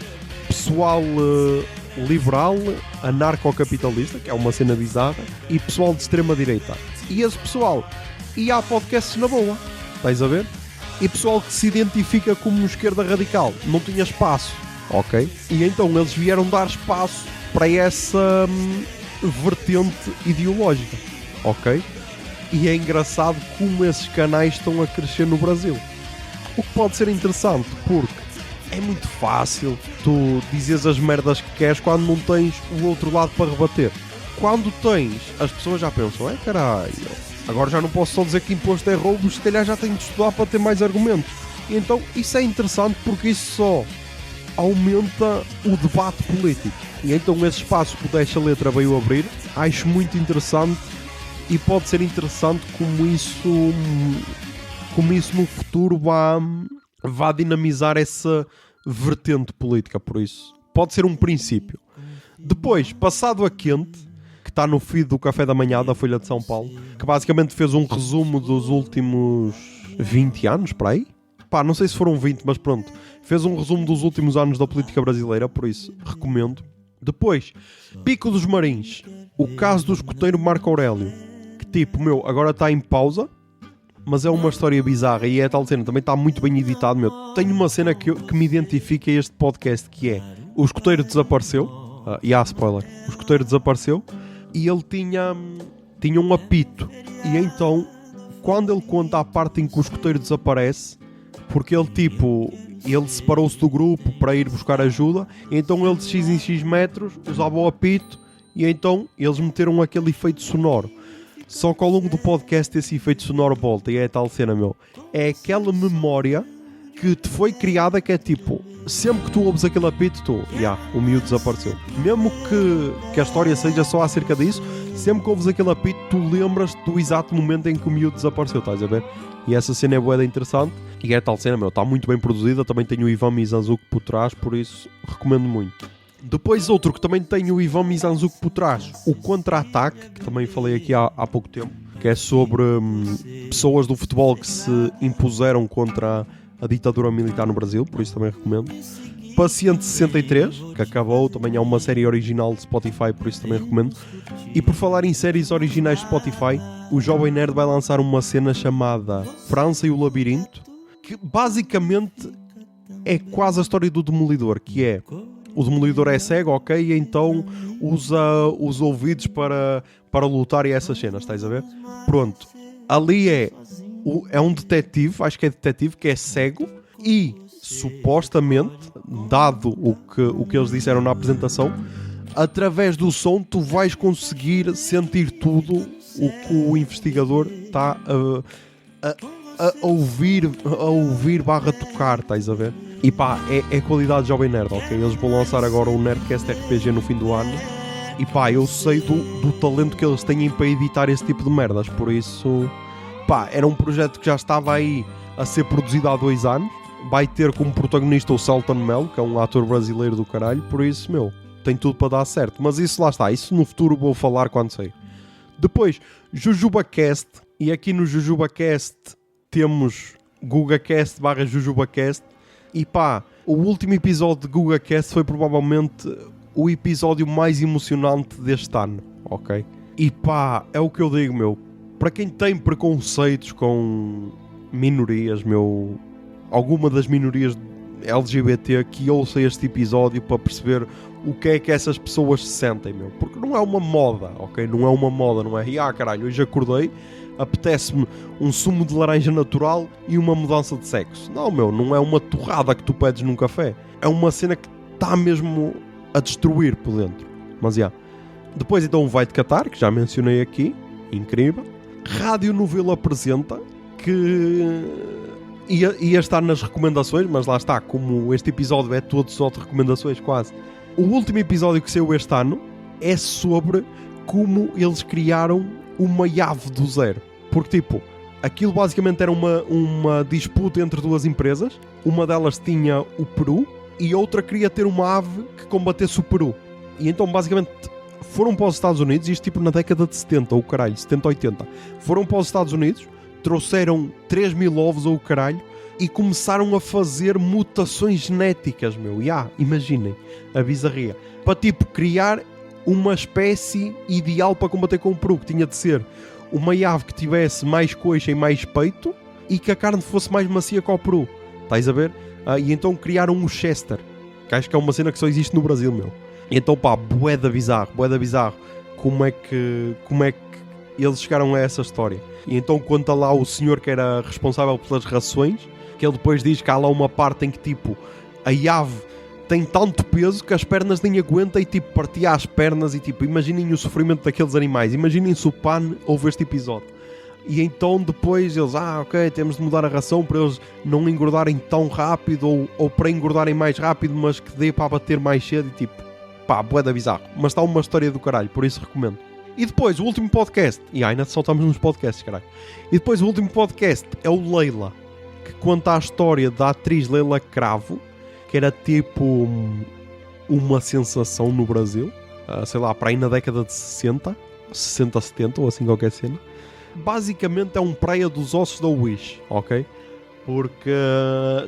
pessoal liberal, anarcocapitalista, que é uma cena bizarra, e pessoal de extrema direita. E esse pessoal ia a podcasts na boa, estás a ver? E pessoal que se identifica como esquerda radical não tinha espaço, ok? E então eles vieram dar espaço para essa vertente ideológica, ok? E é engraçado como esses canais estão a crescer no Brasil. O que pode ser interessante, porque é muito fácil tu dizes as merdas que queres quando não tens o outro lado para rebater. Quando tens, as pessoas já pensam, caralho, agora já não posso só dizer que imposto é roubo, se calhar já tenho de estudar para ter mais argumentos. E então isso é interessante porque isso só aumenta o debate político. E então esse espaço que o Deixa Letra veio abrir, acho muito interessante, e pode ser interessante como isso no futuro vá dinamizar essa vertente política, por isso pode ser um princípio. Depois, Passado a Quente, que está no feed do Café da Manhã da Folha de São Paulo, que basicamente fez um resumo dos últimos 20 anos, para aí? Pá, não sei se foram 20, mas pronto. Fez um resumo dos últimos anos da política brasileira, por isso recomendo. Depois, Pico dos Marins, o caso do escoteiro Marco Aurélio, que tipo, agora está em pausa, mas é uma história bizarra e é tal cena, também está muito bem editado, Tenho uma cena que me identifica a este podcast, que é: o escoteiro desapareceu, e há spoiler, o escoteiro desapareceu, e ele tinha um apito, e então, quando ele conta a parte em que o escoteiro desaparece, porque ele separou-se do grupo para ir buscar ajuda, e então ele de X em X metros usava o apito, e então eles meteram aquele efeito sonoro. Só que ao longo do podcast esse efeito sonoro volta, e é a tal cena, é aquela memória que te foi criada, que é tipo, sempre que tu ouves aquele apito, o miúdo desapareceu. Mesmo que a história seja só acerca disso, sempre que ouves aquele apito, tu lembras-te do exato momento em que o miúdo desapareceu, estás a ver? E essa cena é bué interessante, e é a tal cena, está muito bem produzida, também tem o Ivan Mizanzuki por trás, por isso recomendo muito. Depois outro que também tem o Ivan Mizanzuki por trás, o Contra-Ataque, que também falei aqui há pouco tempo, que é sobre pessoas do futebol que se impuseram contra a ditadura militar no Brasil, por isso também recomendo. Paciente 63, que acabou, também é uma série original de Spotify, por isso também recomendo. E por falar em séries originais de Spotify, o Jovem Nerd vai lançar uma cena chamada França e o Labirinto, que basicamente é quase a história do Demolidor, que é: o Demolidor é cego, ok, e então usa os ouvidos para lutar e essas cenas, estás a ver? Pronto, ali é um detetive, acho que é detetive, que é cego, e supostamente, dado o que eles disseram na apresentação, através do som tu vais conseguir sentir tudo o que o investigador está a ouvir barra tocar, estás a ver? E pá, é qualidade Jovem Nerd, ok? Eles vão lançar agora o Nerdcast RPG no fim do ano, e pá, eu sei do talento que eles têm para editar esse tipo de merdas, por isso, pá, era um projeto que já estava aí a ser produzido há 2 anos, vai ter como protagonista o Selton Mello, que é um ator brasileiro do caralho, por isso, tem tudo para dar certo, mas isso lá está, isso no futuro vou falar quando sair. Depois, JujubaCast, e aqui no JujubaCast temos GugaCast / JujubaCast, e pá, o último episódio de GugaCast foi provavelmente o episódio mais emocionante deste ano, ok? E pá, é o que eu digo, para quem tem preconceitos com minorias, alguma das minorias LGBT, que ouça este episódio para perceber o que é que essas pessoas se sentem, porque não é uma moda, ok? Não é uma moda, não é, caralho, hoje acordei, apetece-me um sumo de laranja natural e uma mudança de sexo. Não, meu, não é uma torrada que tu pedes num café. É uma cena que está mesmo a destruir por dentro. Mas, já. Depois, então, o Vai de Catar, que já mencionei aqui. Incrível. Rádio Novelo apresenta, que ia estar nas recomendações, mas lá está, como este episódio é todo só de recomendações quase. O último episódio que saiu este ano é sobre como eles criaram uma ave do zero. Porque, tipo, aquilo basicamente era uma disputa entre duas empresas. Uma delas tinha o Peru e outra queria ter uma ave que combatesse o Peru. E então, basicamente, foram para os Estados Unidos, isto tipo na década de 70, ou caralho, 70, 80. Foram para os Estados Unidos, trouxeram 3.000 ovos, ou caralho, e começaram a fazer mutações genéticas, meu. Imaginem a bizarria. Para, tipo, criar uma espécie ideal para combater com o Peru, que tinha de ser uma ave que tivesse mais coxa e mais peito e que a carne fosse mais macia que o Peru. Estás a ver? E então criaram o Chester, que acho que é uma cena que só existe no Brasil, meu. E então, pá, bué da bizarro. Como é que eles chegaram a essa história. E então conta lá o senhor que era responsável pelas rações, que ele depois diz que há lá uma parte em que, tipo, a ave tem tanto peso que as pernas nem aguenta e, tipo, partia as pernas e, tipo, imaginem o sofrimento daqueles animais. Imaginem se o Pan ouve este episódio. E então depois eles, ok, temos de mudar a ração para eles não engordarem tão rápido ou para engordarem mais rápido, mas que dê para bater mais cedo e, tipo, pá, bué da bizarro. Mas está uma história do caralho, por isso recomendo. E depois, o último podcast, e ainda só estamos nos podcasts, caralho. E depois o último podcast é o Leila, que conta a história da atriz Leila Cravo, que era tipo uma sensação no Brasil, sei lá, para aí na década de 60, 70 ou assim qualquer cena. Basicamente é um Praia dos Ossos da Wish, ok? Porque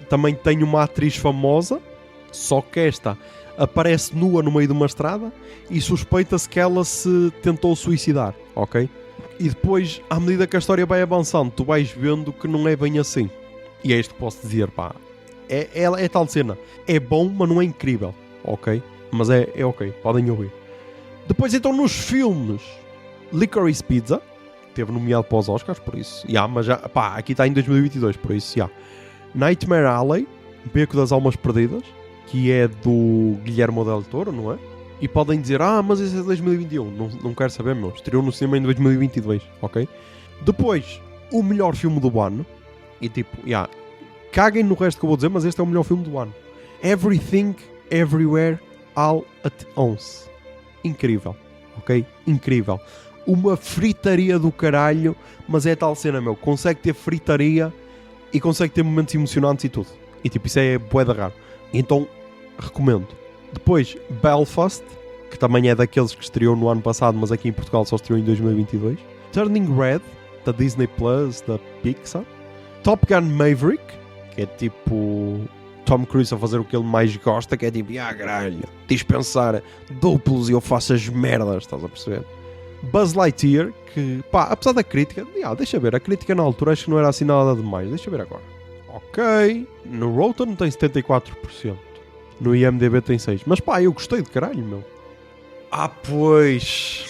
também tem uma atriz famosa, só que esta aparece nua no meio de uma estrada e suspeita-se que ela se tentou suicidar, ok? E depois, à medida que a história vai avançando, tu vais vendo que não é bem assim. E é isto que posso dizer, pá. É tal cena. É bom, mas não é incrível, ok? Mas é ok, podem ouvir. Depois, então, nos filmes, Licorice Pizza, teve nomeado para os Oscars, por isso. Mas já, pá, aqui está em 2022, por isso, Nightmare Alley, Beco das Almas Perdidas, que é do Guillermo del Toro, não é? E podem dizer, mas esse é de 2021. Não quero saber, meu. Estreou no cinema em 2022, ok? Depois, o melhor filme do ano. E tipo, caguem no resto que eu vou dizer, mas este é o melhor filme do ano. Everything, Everywhere, All at Once. Incrível, ok? Incrível. Uma fritaria do caralho, mas é tal cena, meu. Consegue ter fritaria e consegue ter momentos emocionantes e tudo. E tipo, isso é bué da raro. Então, recomendo. Depois, Belfast, que também é daqueles que estreou no ano passado, mas aqui em Portugal só estreou em 2022. Turning Red, da Disney Plus, da Pixar. Top Gun Maverick, que é tipo Tom Cruise a fazer o que ele mais gosta, que é tipo, caralho, dispensar duplos e eu faço as merdas, estás a perceber? Buzz Lightyear, que, pá, apesar da crítica, deixa ver, a crítica na altura acho que não era assim nada demais, deixa ver agora. Ok, no Rotten tem 74%, no IMDb tem 6%, mas pá, eu gostei de caralho, meu. Pois,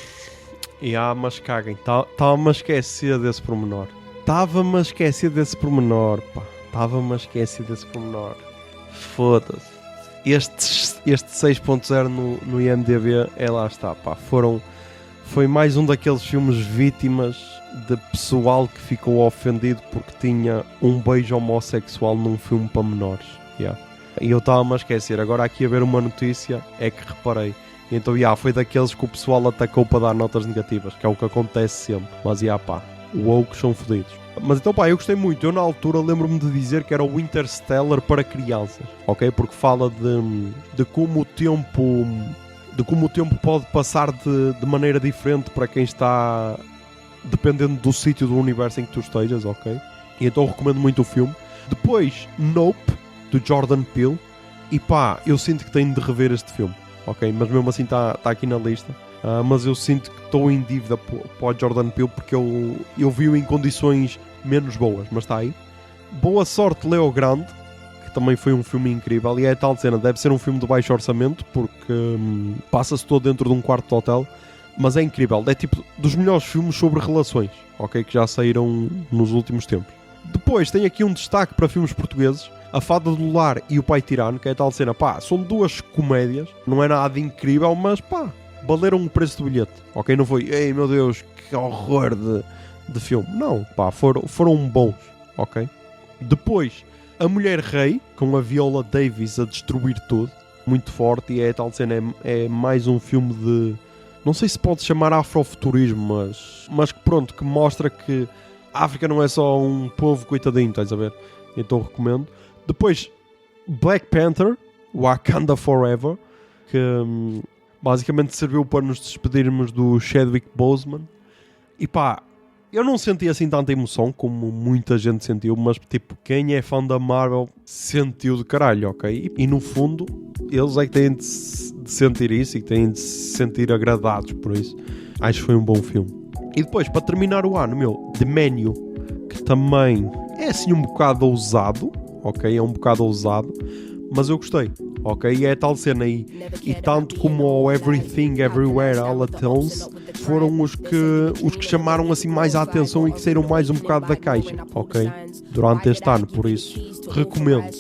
mas caguem, estava-me a esquecer desse pormenor. Estava-me a esquecer desse pormenor, pá. Foda-se. Este 6.0 no IMDb, lá está, pá. Foi mais um daqueles filmes vítimas de pessoal que ficou ofendido porque tinha um beijo homossexual num filme para menores. E eu estava-me a esquecer. Agora aqui a ver uma notícia é que reparei. Então, foi daqueles que o pessoal atacou para dar notas negativas, que é o que acontece sempre. Mas, pá, woke são fodidos. Mas então, pá, eu gostei muito. Eu na altura lembro-me de dizer que era o Interstellar para crianças, ok? Porque fala de como o tempo pode passar de maneira diferente para quem está dependendo do sítio do universo em que tu estejas, ok? E então recomendo muito o filme. Depois, Nope, do Jordan Peele. E pá, eu sinto que tenho de rever este filme, ok? Mas mesmo assim está aqui na lista. Mas eu sinto que estou em dívida para o Jordan Peele porque eu vi-o em condições menos boas, mas está aí. Boa Sorte, Leo Grande, que também foi um filme incrível, e é tal cena, deve ser um filme de baixo orçamento porque passa-se todo dentro de um quarto de hotel, Mas é incrível, é tipo dos melhores filmes sobre relações, ok? Que já saíram nos últimos tempos. Depois tem aqui um destaque para filmes portugueses, A Fada do Lar e O Pai Tirano, que é a tal cena, pá, são duas comédias, não é nada incrível, mas pá, valeram o preço do bilhete, ok? Não foi, ei meu Deus, que horror de filme. Não, pá, foram bons, ok? Depois, A Mulher Rei, com a Viola Davis a destruir tudo, muito forte, e é a tal cena, é mais um filme de, não sei se pode chamar afrofuturismo, mas que pronto, que mostra que a África não é só um povo coitadinho, estás a ver? Então recomendo. Depois, Black Panther, Wakanda Forever, que basicamente serviu para nos despedirmos do Chadwick Boseman. E pá, eu não senti assim tanta emoção como muita gente sentiu, mas tipo, quem é fã da Marvel sentiu de caralho, ok? E no fundo, eles é que têm de sentir isso e têm de se sentir agradados por isso. Acho que foi um bom filme. E depois, para terminar o ano, The Menu, que também é assim um bocado ousado, ok? É um bocado ousado, mas eu gostei, ok? E é tal cena aí. E tanto como o Everything Everywhere All at Once foram os que chamaram assim mais a atenção e que saíram mais um bocado da caixa, ok? Durante este ano, por isso recomendo.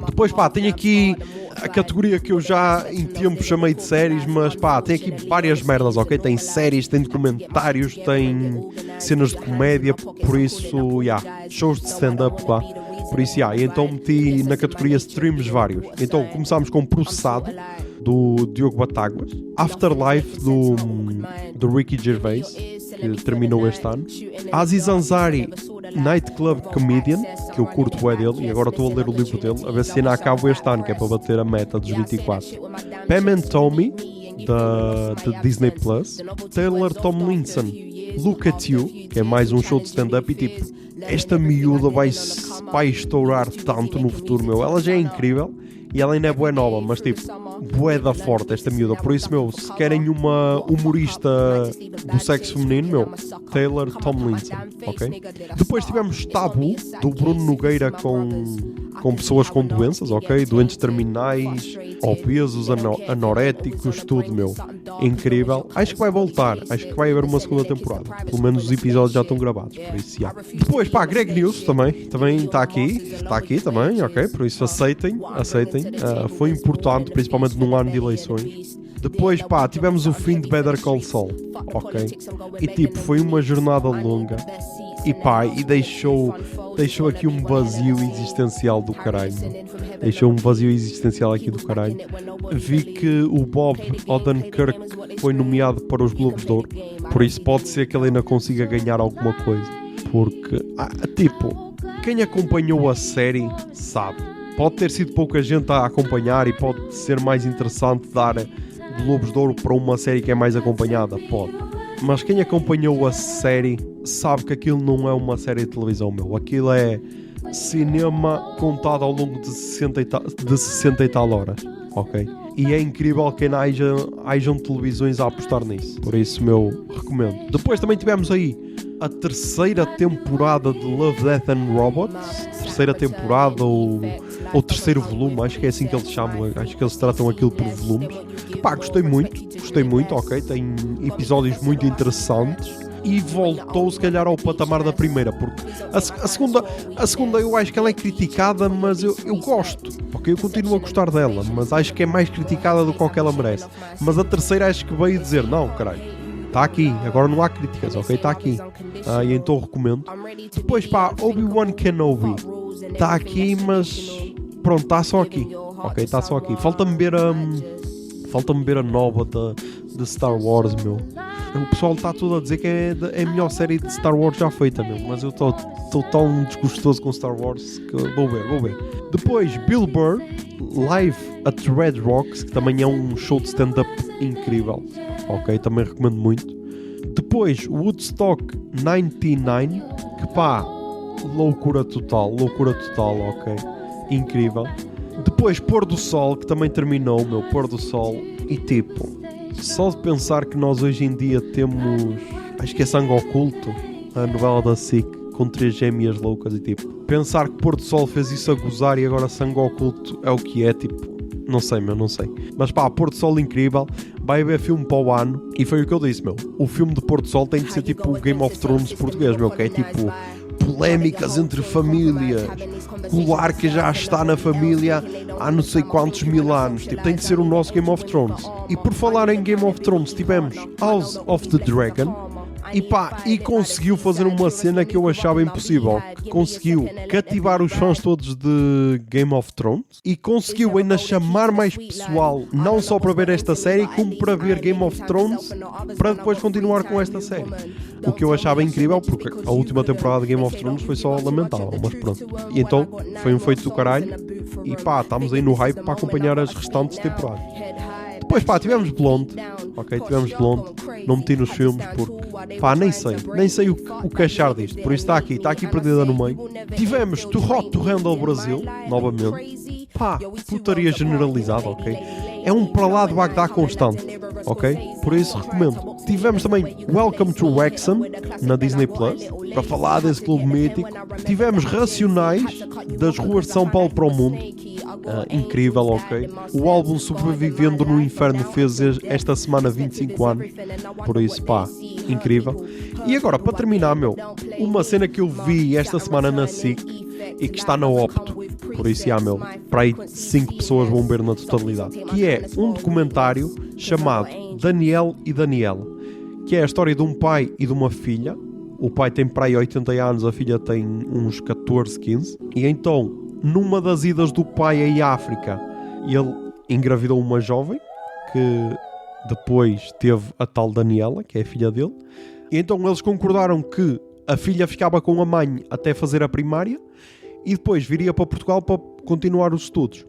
Depois pá, tem aqui a categoria que eu já em tempo chamei de séries, mas pá, tem aqui várias merdas, ok? Tem séries, tem documentários, tem cenas de comédia, por isso, shows de stand-up, pá. Por isso, e então meti na categoria streams vários. Então começámos com Processado, do Diogo Batáguas, Afterlife, do Ricky Gervais, que terminou este ano, Aziz Ansari, Nightclub Comedian, que eu curto bué dele, e agora estou a ler o livro dele, a ver se ainda acabo este ano, que é para bater a meta dos 24. Pam and Tommy, da Disney Plus, Taylor Tomlinson, Look at You, que é mais um show de stand-up, e tipo, esta miúda vai estourar tanto no futuro, meu. Ela já é incrível e ela ainda é bué nova, mas tipo, bué da forte esta miúda. Por isso, meu, se querem uma humorista do sexo feminino, meu, Taylor Tomlinson, ok? Depois tivemos Tabu, do Bruno Nogueira com pessoas com doenças, ok? Doentes terminais, obesos, anoréticos, tudo, meu. Incrível. Acho que vai voltar. Acho que vai haver uma segunda temporada. Pelo menos os episódios já estão gravados, por isso, já. Depois, pá, Greg News também está aqui. Está aqui também, ok? Por isso, aceitem. Foi importante, principalmente num ano de eleições. Depois, pá, tivemos o fim de Better Call Saul, ok? E tipo, foi uma jornada longa. E pá, e deixou aqui um vazio existencial do caralho. Deixou um vazio existencial aqui do caralho. Vi que o Bob Odenkirk foi nomeado para os Globos de Ouro. Por isso pode ser que ele ainda consiga ganhar alguma coisa. Porque, tipo, quem acompanhou a série sabe. Pode ter sido pouca gente a acompanhar e pode ser mais interessante dar Globos de Ouro para uma série que é mais acompanhada. Pode. Mas quem acompanhou a série sabe que aquilo não é uma série de televisão, meu. Aquilo é cinema contado ao longo de 60 e tal horas, ok? E é incrível que hajam televisões a apostar nisso. Por isso, meu, recomendo. Depois também tivemos aí a terceira temporada de Love, Death and Robots. Terceira temporada ou terceiro volume, acho que é assim que eles chamam. Acho que eles tratam aquilo por volumes. Pá, gostei muito, ok? Tem episódios muito interessantes. E voltou se calhar ao patamar da primeira, porque a segunda eu acho que ela é criticada, mas eu gosto, ok? Eu continuo a gostar dela, mas acho que é mais criticada do que o que ela merece. Mas a terceira acho que veio dizer, não, caralho, está aqui, agora não há críticas, ok? Está aqui. E então recomendo. Depois, pá, Obi-Wan Kenobi está aqui, mas pronto, está só aqui, ok? Está só aqui. Falta-me ver a nova de Star Wars, meu. O pessoal está tudo a dizer que é a melhor série de Star Wars já feita, meu. Mas eu estou tão desgostoso com Star Wars que vou ver. Depois, Bill Burr, Live at Red Rocks, que também é um show de stand-up incrível. Ok, também recomendo muito. Depois, Woodstock 99, que pá, loucura total, ok. Incrível. Depois, Pôr do Sol, que também terminou, meu, Pôr do Sol. E tipo, só de pensar que nós hoje em dia temos, acho que é Sangue Oculto, a novela da SIC, com 3 gêmeas loucas, e tipo, pensar que Pôr do Sol fez isso a gozar e agora Sangue Oculto é o que é, tipo, Não sei. Mas pá, Pôr do Sol incrível. Vai haver filme para o ano. E foi o que eu disse, meu. O filme de Pôr do Sol tem de ser tipo o Game of Thrones português, meu. Que é tipo polémicas entre famílias. O Arca já está na família há não sei quantos mil anos. Tipo, tem de ser o nosso Game of Thrones. E por falar em Game of Thrones, tivemos House of the Dragon. E pá, e conseguiu fazer uma cena que eu achava impossível. Que conseguiu cativar os fãs todos de Game of Thrones. E conseguiu ainda chamar mais pessoal, não só para ver esta série, como para ver Game of Thrones, para depois continuar com esta série. O que eu achava incrível, porque a última temporada de Game of Thrones foi só lamentável, mas pronto. E então, foi um feito do caralho. E pá, estamos aí no hype para acompanhar as restantes temporadas. Depois pá, tivemos Blonde. Ok, tivemos Blonde. Não meti nos filmes porque pá, nem sei o que achar disto. Por isso está aqui perdida no meio. Tivemos Too Hot to Handle Brasil, novamente. Pá, putaria generalizada, ok? É um para lá de Bagdá constante, ok? Por isso recomendo. Tivemos também Welcome to Wrexham na Disney Plus, para falar desse clube mítico. Tivemos Racionais, das ruas de São Paulo para o mundo. Incrível, ok? O álbum Sobrevivendo no Inferno fez esta semana 25 anos. Por isso, pá, incrível. E agora, para terminar, meu, uma cena que eu vi esta semana na SIC e que está na Opto. Por isso, meu, para aí 5 pessoas vão ver na totalidade. Que é um documentário chamado Daniel e Daniela. Que é a história de um pai e de uma filha. O pai tem para aí 80 anos, a filha tem uns 14, 15. E então, numa das idas do pai à África, ele engravidou uma jovem que depois teve a tal Daniela, que é a filha dele. E então eles concordaram que a filha ficava com a mãe até fazer a primária e depois viria para Portugal para continuar os estudos,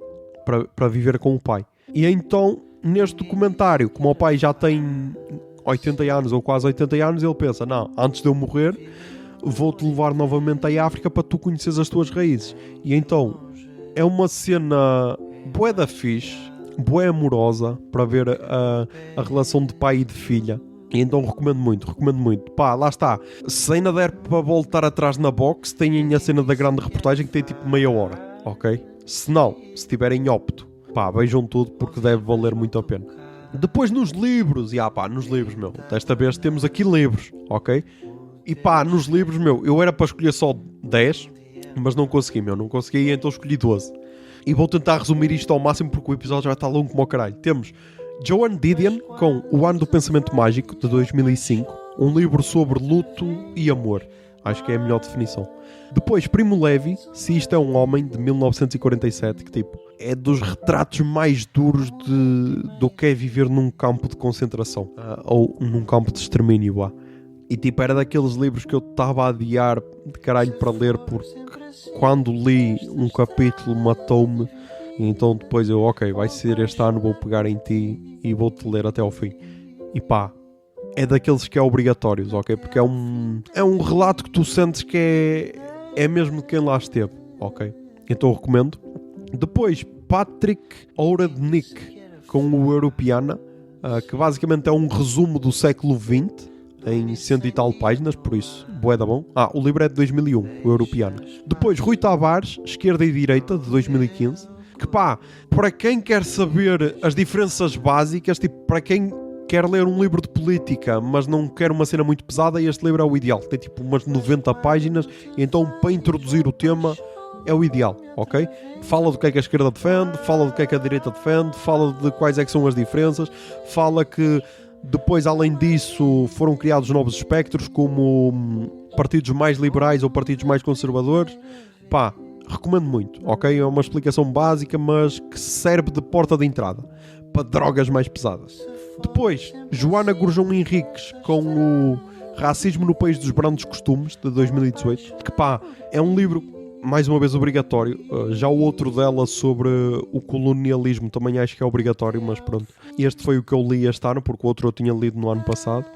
para viver com o pai. E então, neste documentário, como o pai já tem 80 anos ou quase 80 anos, ele pensa, não, antes de eu morrer, vou-te levar novamente à África para tu conheceres as tuas raízes. E então, é uma cena bué da fixe, bué amorosa, para ver a relação de pai e de filha. E então recomendo muito. Pá, lá está. Se ainda der para voltar atrás na box, tem a cena da grande reportagem que tem tipo meia hora, ok? Se não, se tiverem Opto, pá, vejam tudo porque deve valer muito a pena. Depois nos livros, nos livros, meu, desta vez temos aqui livros, ok? E pá, nos livros, meu, eu era para escolher só 10, mas não consegui, então escolhi 12. E vou tentar resumir isto ao máximo porque o episódio já está longo como o caralho. Temos Joan Didion com O Ano do Pensamento Mágico, de 2005, um livro sobre luto e amor. Acho que é a melhor definição. Depois, Primo Levi, Se Isto é um Homem, de 1947, que tipo, é dos retratos mais duros do que é viver num campo de concentração, ou num campo de extermínio. E tipo, era daqueles livros que eu estava a adiar de caralho para ler, porque quando li um capítulo matou-me. E então depois eu, ok, vai ser este ano, vou pegar em ti e vou-te ler até ao fim. E pá, é daqueles que é obrigatórios, ok? Porque é um relato que tu sentes que é mesmo de quem lá esteve, ok? Então eu recomendo. Depois, Patrick Ouradnik com o Europeana, que basicamente é um resumo do século XX, em 100 e tal páginas, por isso, bué da bom. O livro é de 2001, o Europeana. Depois, Rui Tavares, Esquerda e Direita, de 2015. Que pá, para quem quer saber as diferenças básicas, tipo, para quem quer ler um livro de política, mas não quer uma cena muito pesada, este livro é o ideal. Tem tipo umas 90 páginas, e então para introduzir o tema é o ideal, ok? Fala do que é que a esquerda defende, fala do que é que a direita defende, fala de quais é que são as diferenças, fala que depois, além disso, foram criados novos espectros, como partidos mais liberais ou partidos mais conservadores. Pá, recomendo muito, ok? É uma explicação básica, mas que serve de porta de entrada para drogas mais pesadas. Depois, Joana Gurjão Henriques com o Racismo no País dos Brandos Costumes, de 2018, que pá, é um livro, mais uma vez, obrigatório. Já o outro dela sobre o colonialismo também acho que é obrigatório, mas pronto. Este foi o que eu li este ano, porque o outro eu tinha lido no ano passado,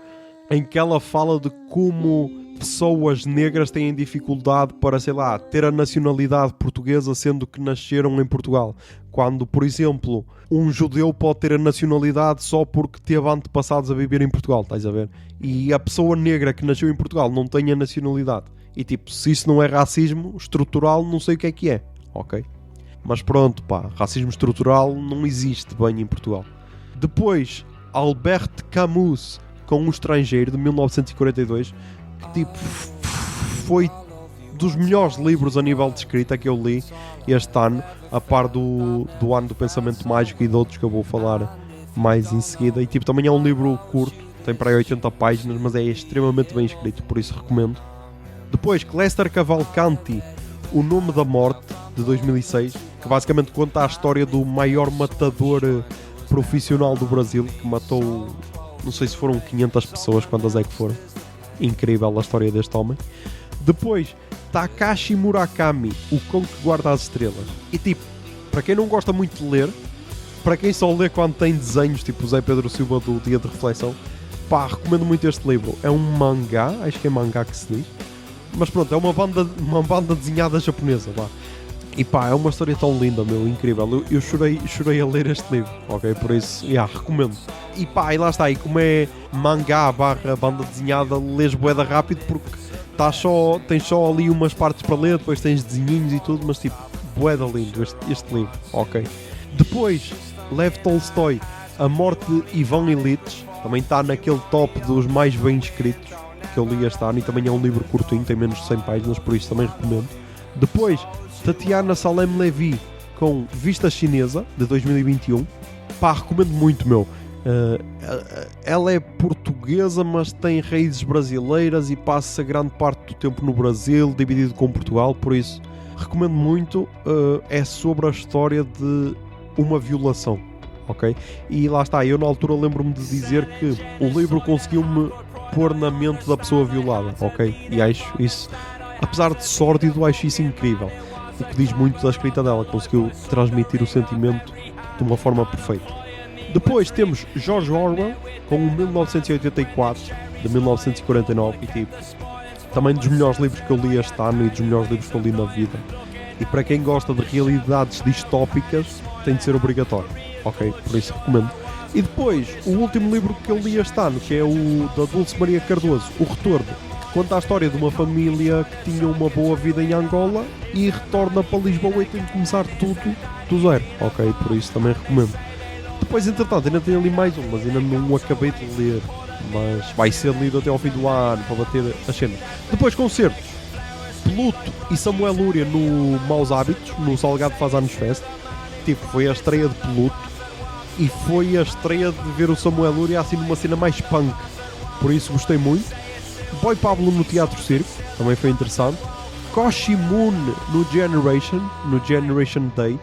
em que ela fala de como pessoas negras têm dificuldade para, sei lá, ter a nacionalidade portuguesa, sendo que nasceram em Portugal. Quando, por exemplo, um judeu pode ter a nacionalidade só porque teve antepassados a viver em Portugal, estás a ver? E a pessoa negra que nasceu em Portugal não tem a nacionalidade. E tipo, se isso não é racismo estrutural, não sei o que é, ok? Mas pronto, pá, racismo estrutural não existe bem em Portugal. Depois, Albert Camus com O Estrangeiro, de 1942, que tipo foi dos melhores livros a nível de escrita que eu li este ano, a par do Ano do Pensamento Mágico e de outros que eu vou falar mais em seguida. E tipo, também é um livro curto, tem para aí 80 páginas, mas é extremamente bem escrito, por isso recomendo. Depois, Lester Cavalcanti, O Nome da Morte, de 2006, que basicamente conta a história do maior matador profissional do Brasil, que matou, não sei se foram 500 pessoas, quantas é que foram. Incrível a história deste homem. Depois, Takashi Murakami, O Cão que Guarda as Estrelas. E tipo, para quem não gosta muito de ler, para quem só lê quando tem desenhos, tipo o Zé Pedro Silva do Dia de Reflexão, pá, recomendo muito este livro. É um mangá, acho que é mangá que se diz, mas pronto, é uma banda desenhada japonesa, vá. E pá, é uma história tão linda, meu, incrível. Eu chorei a ler este livro, ok? Por isso, recomendo. E pá, e lá está, e como é mangá barra banda desenhada, lês bué rápido porque tens só ali umas partes para ler, depois tens desenhinhos e tudo, mas tipo, bué lindo este livro, ok? Depois, Lev Tolstói, A Morte de Ivan Ilitch, também está naquele top dos mais bem escritos que eu li este ano, e também é um livro curtinho, tem menos de 100 páginas, por isso também recomendo. Depois, Tatiana Salem Levy com Vista Chinesa, de 2021. Pá, recomendo muito, meu. Ela é portuguesa, mas tem raízes brasileiras e passa grande parte do tempo no Brasil, dividido com Portugal, por isso recomendo muito. É sobre a história de uma violação, ok? E lá está, eu na altura lembro-me de dizer que o livro conseguiu-me pôr na mente da pessoa violada, ok? E acho isso, apesar de sórdido, acho isso incrível. O que diz muito da escrita dela, conseguiu transmitir o sentimento de uma forma perfeita. Depois temos George Orwell com o 1984, de 1949, e tipo, também dos melhores livros que eu li este ano e dos melhores livros que eu li na vida. E para quem gosta de realidades distópicas, tem de ser obrigatório, ok? Por isso recomendo. E depois, o último livro que eu li este ano, que é o da Dulce Maria Cardoso, O Retorno, que conta a história de uma família que tinha uma boa vida em Angola e retorna para Lisboa e tem de começar tudo do zero, ok? Por isso também recomendo. Depois, entretanto, ainda tenho ali mais um, mas ainda não acabei de ler, mas vai ser lido até ao fim do ano para bater as cenas. Depois, concertos: Pluto e Samuel Lúria no Maus Hábitos, no Salgado Faz Anos Fest. Tipo, foi a estreia de Pluto e foi a estreia de ver o Samuel Lúria assim numa cena mais punk, por isso gostei muito. Boy Pablo no Teatro Circo, também foi interessante. Koshi Moon no Generation Day,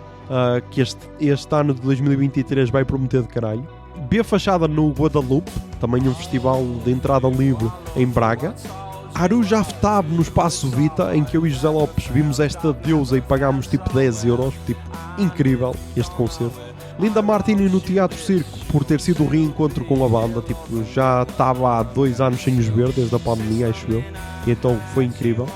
que este ano de 2023 vai prometer de caralho. B Fachada no Guadalupe, também um festival de entrada livre em Braga. Aruj Aftab no Espaço Vita, em que eu e José Lopes vimos esta deusa e pagámos tipo 10 euros, tipo, incrível este concerto. Linda Martini no Teatro Circo, por ter sido o reencontro com a banda, tipo, já estava há 2 anos sem os ver, desde a pandemia, acho eu, e então foi incrível.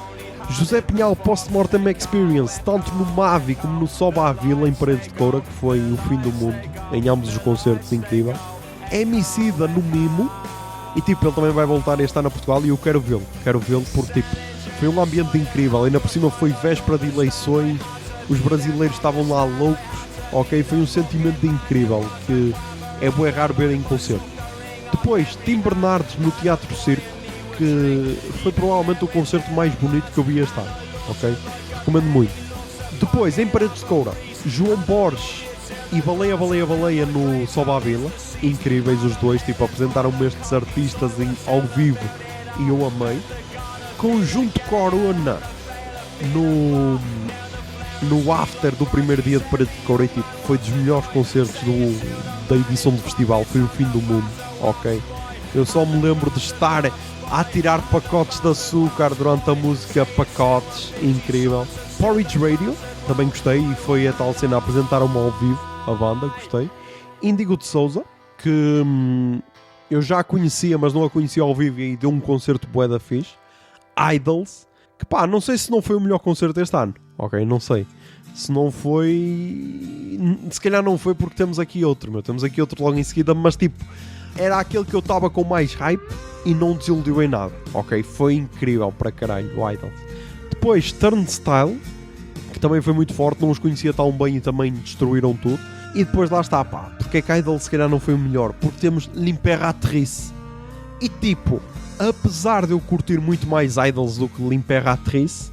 José Pinhal Post-Mortem Experience, tanto no Mavi como no Soba à Vila, em Paredes de Coura, que foi o fim do mundo, em ambos os concertos, incrível. Emicida no Mimo, e tipo, ele também vai voltar este ano a Portugal e eu quero vê-lo porque tipo, foi um ambiente incrível, ainda por cima foi véspera de eleições, os brasileiros estavam lá loucos, ok, foi um sentimento incrível que é bué raro ver em concerto. Depois, Tim Bernardes no Teatro Circo, que foi provavelmente o concerto mais bonito que eu vi este ano, ok, recomendo muito. Depois, em Paredes de Coura, João Borges e Baleia no Soba à Vila, incríveis os dois, tipo, apresentaram-me estes artistas ao vivo e eu amei. Conjunto Corona no after do primeiro dia de Paredes de Coura, e tipo, foi dos melhores concertos da edição do festival, foi o fim do mundo, ok. Eu só me lembro de estar a tirar pacotes de açúcar durante a música Pacotes, incrível. Porridge Radio, também gostei, e foi a tal cena, apresentaram-me ao vivo a banda, gostei. Índigo de Souza, que eu já conhecia, mas não a conhecia ao vivo, e deu um concerto bué da fixe. Idols, que pá, não sei se não foi o melhor concerto deste ano, ok, não sei. Se não foi, se calhar não foi porque temos aqui outro logo em seguida, mas tipo, era aquele que eu estava com mais hype e não desiludiu em nada, ok, foi incrível para caralho o Idols. Depois Turnstile, que também foi muito forte, não os conhecia tão bem e também destruíram tudo. E depois lá está, pá, porque é que Idol se calhar não foi o melhor? Porque temos L'Impératrice. E tipo, apesar de eu curtir muito mais Idols do que L'Impératrice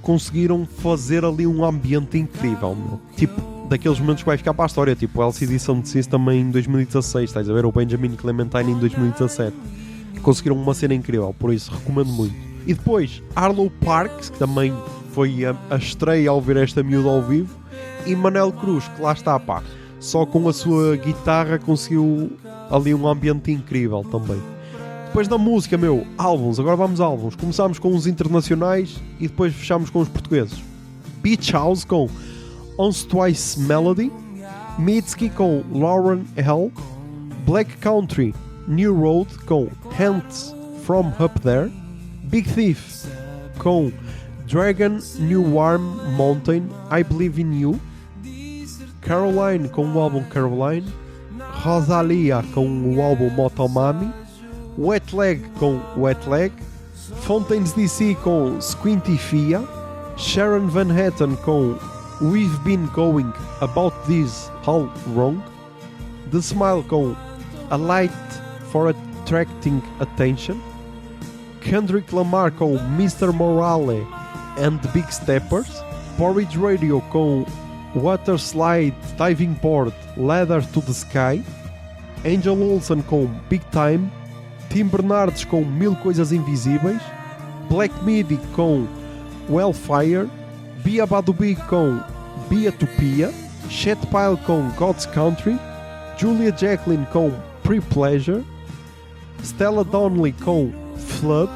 conseguiram fazer ali um ambiente incrível, meu. Tipo, daqueles momentos que vai ficar para a história, tipo o LCD Sound System em 2016, estás a ver? O Benjamin Clementine em 2017. Conseguiram uma cena incrível, por isso recomendo muito. E depois, Arlo Parks, que também foi a estreia ao ver esta miúda ao vivo, e Manel Cruz, que lá está, pá, só com a sua guitarra conseguiu ali um ambiente incrível também. Depois da música, meu, álbuns, agora vamos a álbuns. Começámos com os internacionais e depois fechámos com os portugueses. Beach House com Once Twice Melody, Mitski com Lauren Hell, Black Country New Road com Hands From Up There, Big Thief com Dragon New Warm Mountain I Believe In You, Caroline com o álbum Caroline, Rosalia com o álbum Motomami, Wet Leg com Wet Leg, Fontaines DC com Squinty Fia, Sharon Van Etten com We've Been Going About This All Wrong, The Smile com A Light for Attracting Attention, Kendrick Lamar com Mr. Morale and the Big Steppers, Porridge Radio com Water Slide Diving Board Ladder to the Sky, Angel Olsen com Big Time, Tim Bernardes com Mil Coisas Invisíveis, Black Midi com Wellfire, Bia Badubi com Bia Tupia, Chet Pile com God's Country, Julia Jacqueline com Pre-Pleasure, Stella Donnelly com Flood,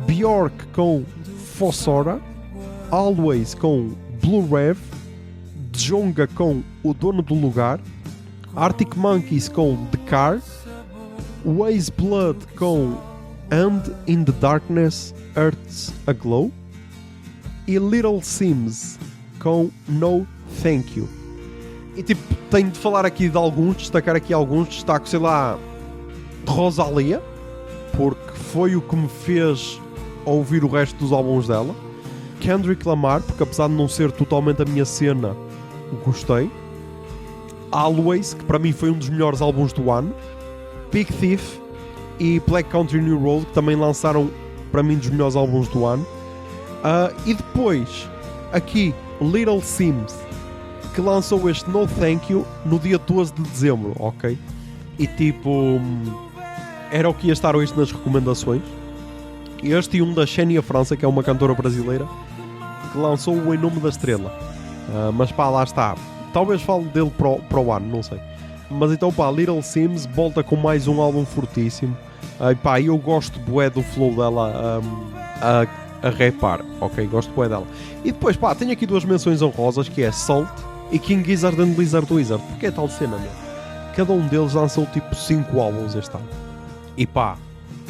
Bjork com Fossora, Always com Blue Rev, Djonga com O Dono do Lugar, Arctic Monkeys com The Car, Waze Blood com And in the Darkness Earth's Aglow e Little Sims com No Thank You. E tipo, tenho de falar aqui de alguns, destacar aqui alguns, destaco, sei lá, Rosalia, porque foi o que me fez ouvir o resto dos álbuns dela, Kendrick Lamar, porque apesar de não ser totalmente a minha cena, gostei, Always, que para mim foi um dos melhores álbuns do ano, Big Thief e Black Country New Road, que também lançaram para mim dos melhores álbuns do ano. E depois aqui Little Sims, que lançou este No Thank You no dia 12 de dezembro, ok? E tipo, era o que ia estar hoje nas recomendações. Este e um da Xenia França, que é uma cantora brasileira, que lançou o Em Nome da Estrela. Mas pá, lá está. Talvez fale dele para o ano, não sei. Mas então pá, Little Sims volta com mais um álbum fortíssimo. E pá, eu gosto bué do flow dela a rapar, ok? Gosto bué dela. E depois pá, tenho aqui duas menções honrosas, que é Salt e King Gizzard and Lizard Wizard. Porque é tal cena, meu? Cada um deles lançou tipo 5 álbuns este ano. E pá,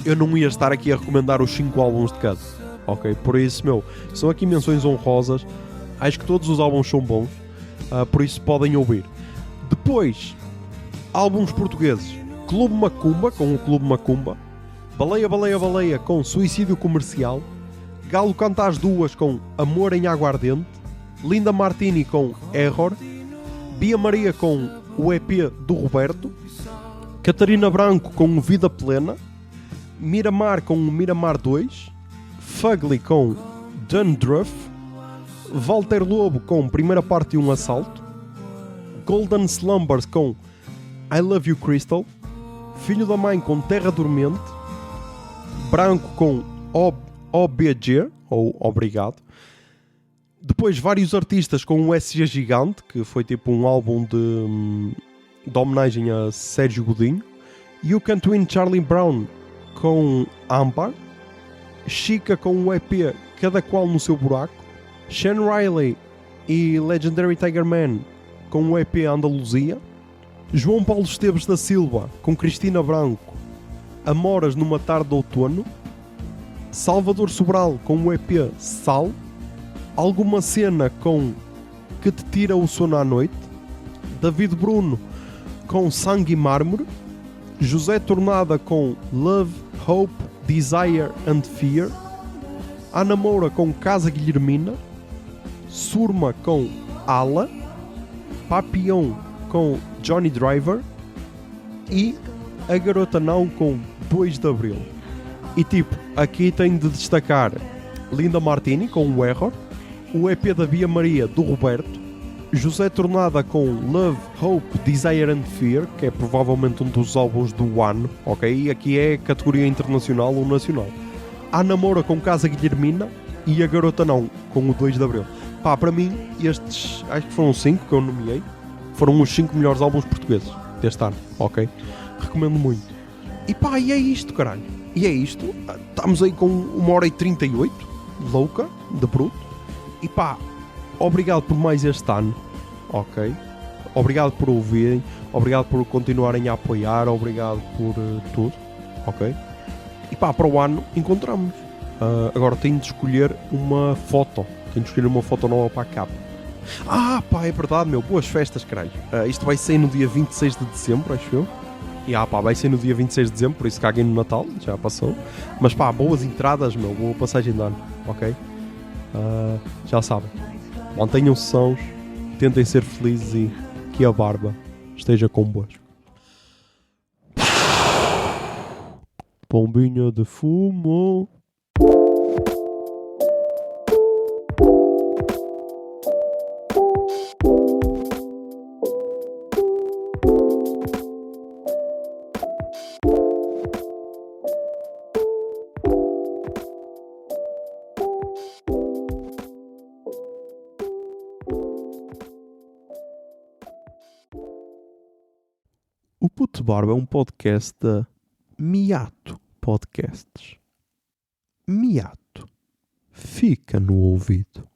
eu não ia estar aqui a recomendar os 5 álbuns de cada, ok? Por isso, meu, são aqui menções honrosas. Acho que todos os álbuns são bons, por isso podem ouvir. Depois, álbuns portugueses: Clube Macumba com o Clube Macumba, Baleia Baleia Baleia com Suicídio Comercial, Galo Canta às Duas com Amor em Aguardente, Linda Martini com Error, Bia Maria com o EP do Roberto, Catarina Branco com Vida Plena, Miramar com Miramar 2, Fugly com Dundruff, Walter Lobo com Primeira Parte de um Assalto, Golden Slumbers com I Love You Crystal, Filho da Mãe com Terra Dormente, Branco com OBG, ou Obrigado. Depois vários artistas com o SG Gigante, que foi tipo um álbum de homenagem a Sérgio Godinho, You Can't Win Charlie Brown com Ambar, Chica com o EP Cada Qual no Seu Buraco, Sean Riley e Legendary Tiger Man com o EP Andaluzia, João Paulo Esteves da Silva com Cristina Branco, Amoras numa Tarde de Outono, Salvador Sobral com o EP Sal, Alguma Cena com Que Te Tira o Sono à Noite, David Bruno com Sangue e Mármore, José Tornada com Love, Hope, Desire and Fear, Ana Moura com Casa Guilhermina, Surma com Ala, Papillon com Johnny Driver e A Garota Não com 2 de Abril. E tipo, aqui tenho de destacar Linda Martini com o Error, o EP da Bia Maria do Roberto, José Tornada com Love, Hope, Desire and Fear, que é provavelmente um dos álbuns do ano, ok? E aqui é categoria internacional ou nacional. A Namora com Casa Guilhermina e A Garota Não com o 2 de Abril. Pá, para mim, estes, acho que foram 5 que eu nomeei, foram os 5 melhores álbuns portugueses deste ano, ok? Recomendo muito. E pá, e é isto, caralho. E é isto. Estamos aí com 1h38, louca, de bruto. E pá, obrigado por mais este ano, ok? Obrigado por ouvirem, obrigado por continuarem a apoiar, obrigado por tudo, ok? E pá, para o ano encontramos. Agora tenho de escolher uma foto. Tenho de escolher uma foto nova para a capa. Ah, pá, é verdade, meu. Boas festas, caralho. Isto vai sair no dia 26 de dezembro, acho eu. E pá, vai ser no dia 26 de dezembro, por isso caguem no Natal, já passou. Mas pá, boas entradas, meu. Boa passagem de ano, ok? Já sabem. Mantenham-se sãos, tentem ser felizes e que a barba esteja convosco. Pombinha de fumo. O Puto Barba é um podcast da Miato Podcasts. Miato. Fica no ouvido.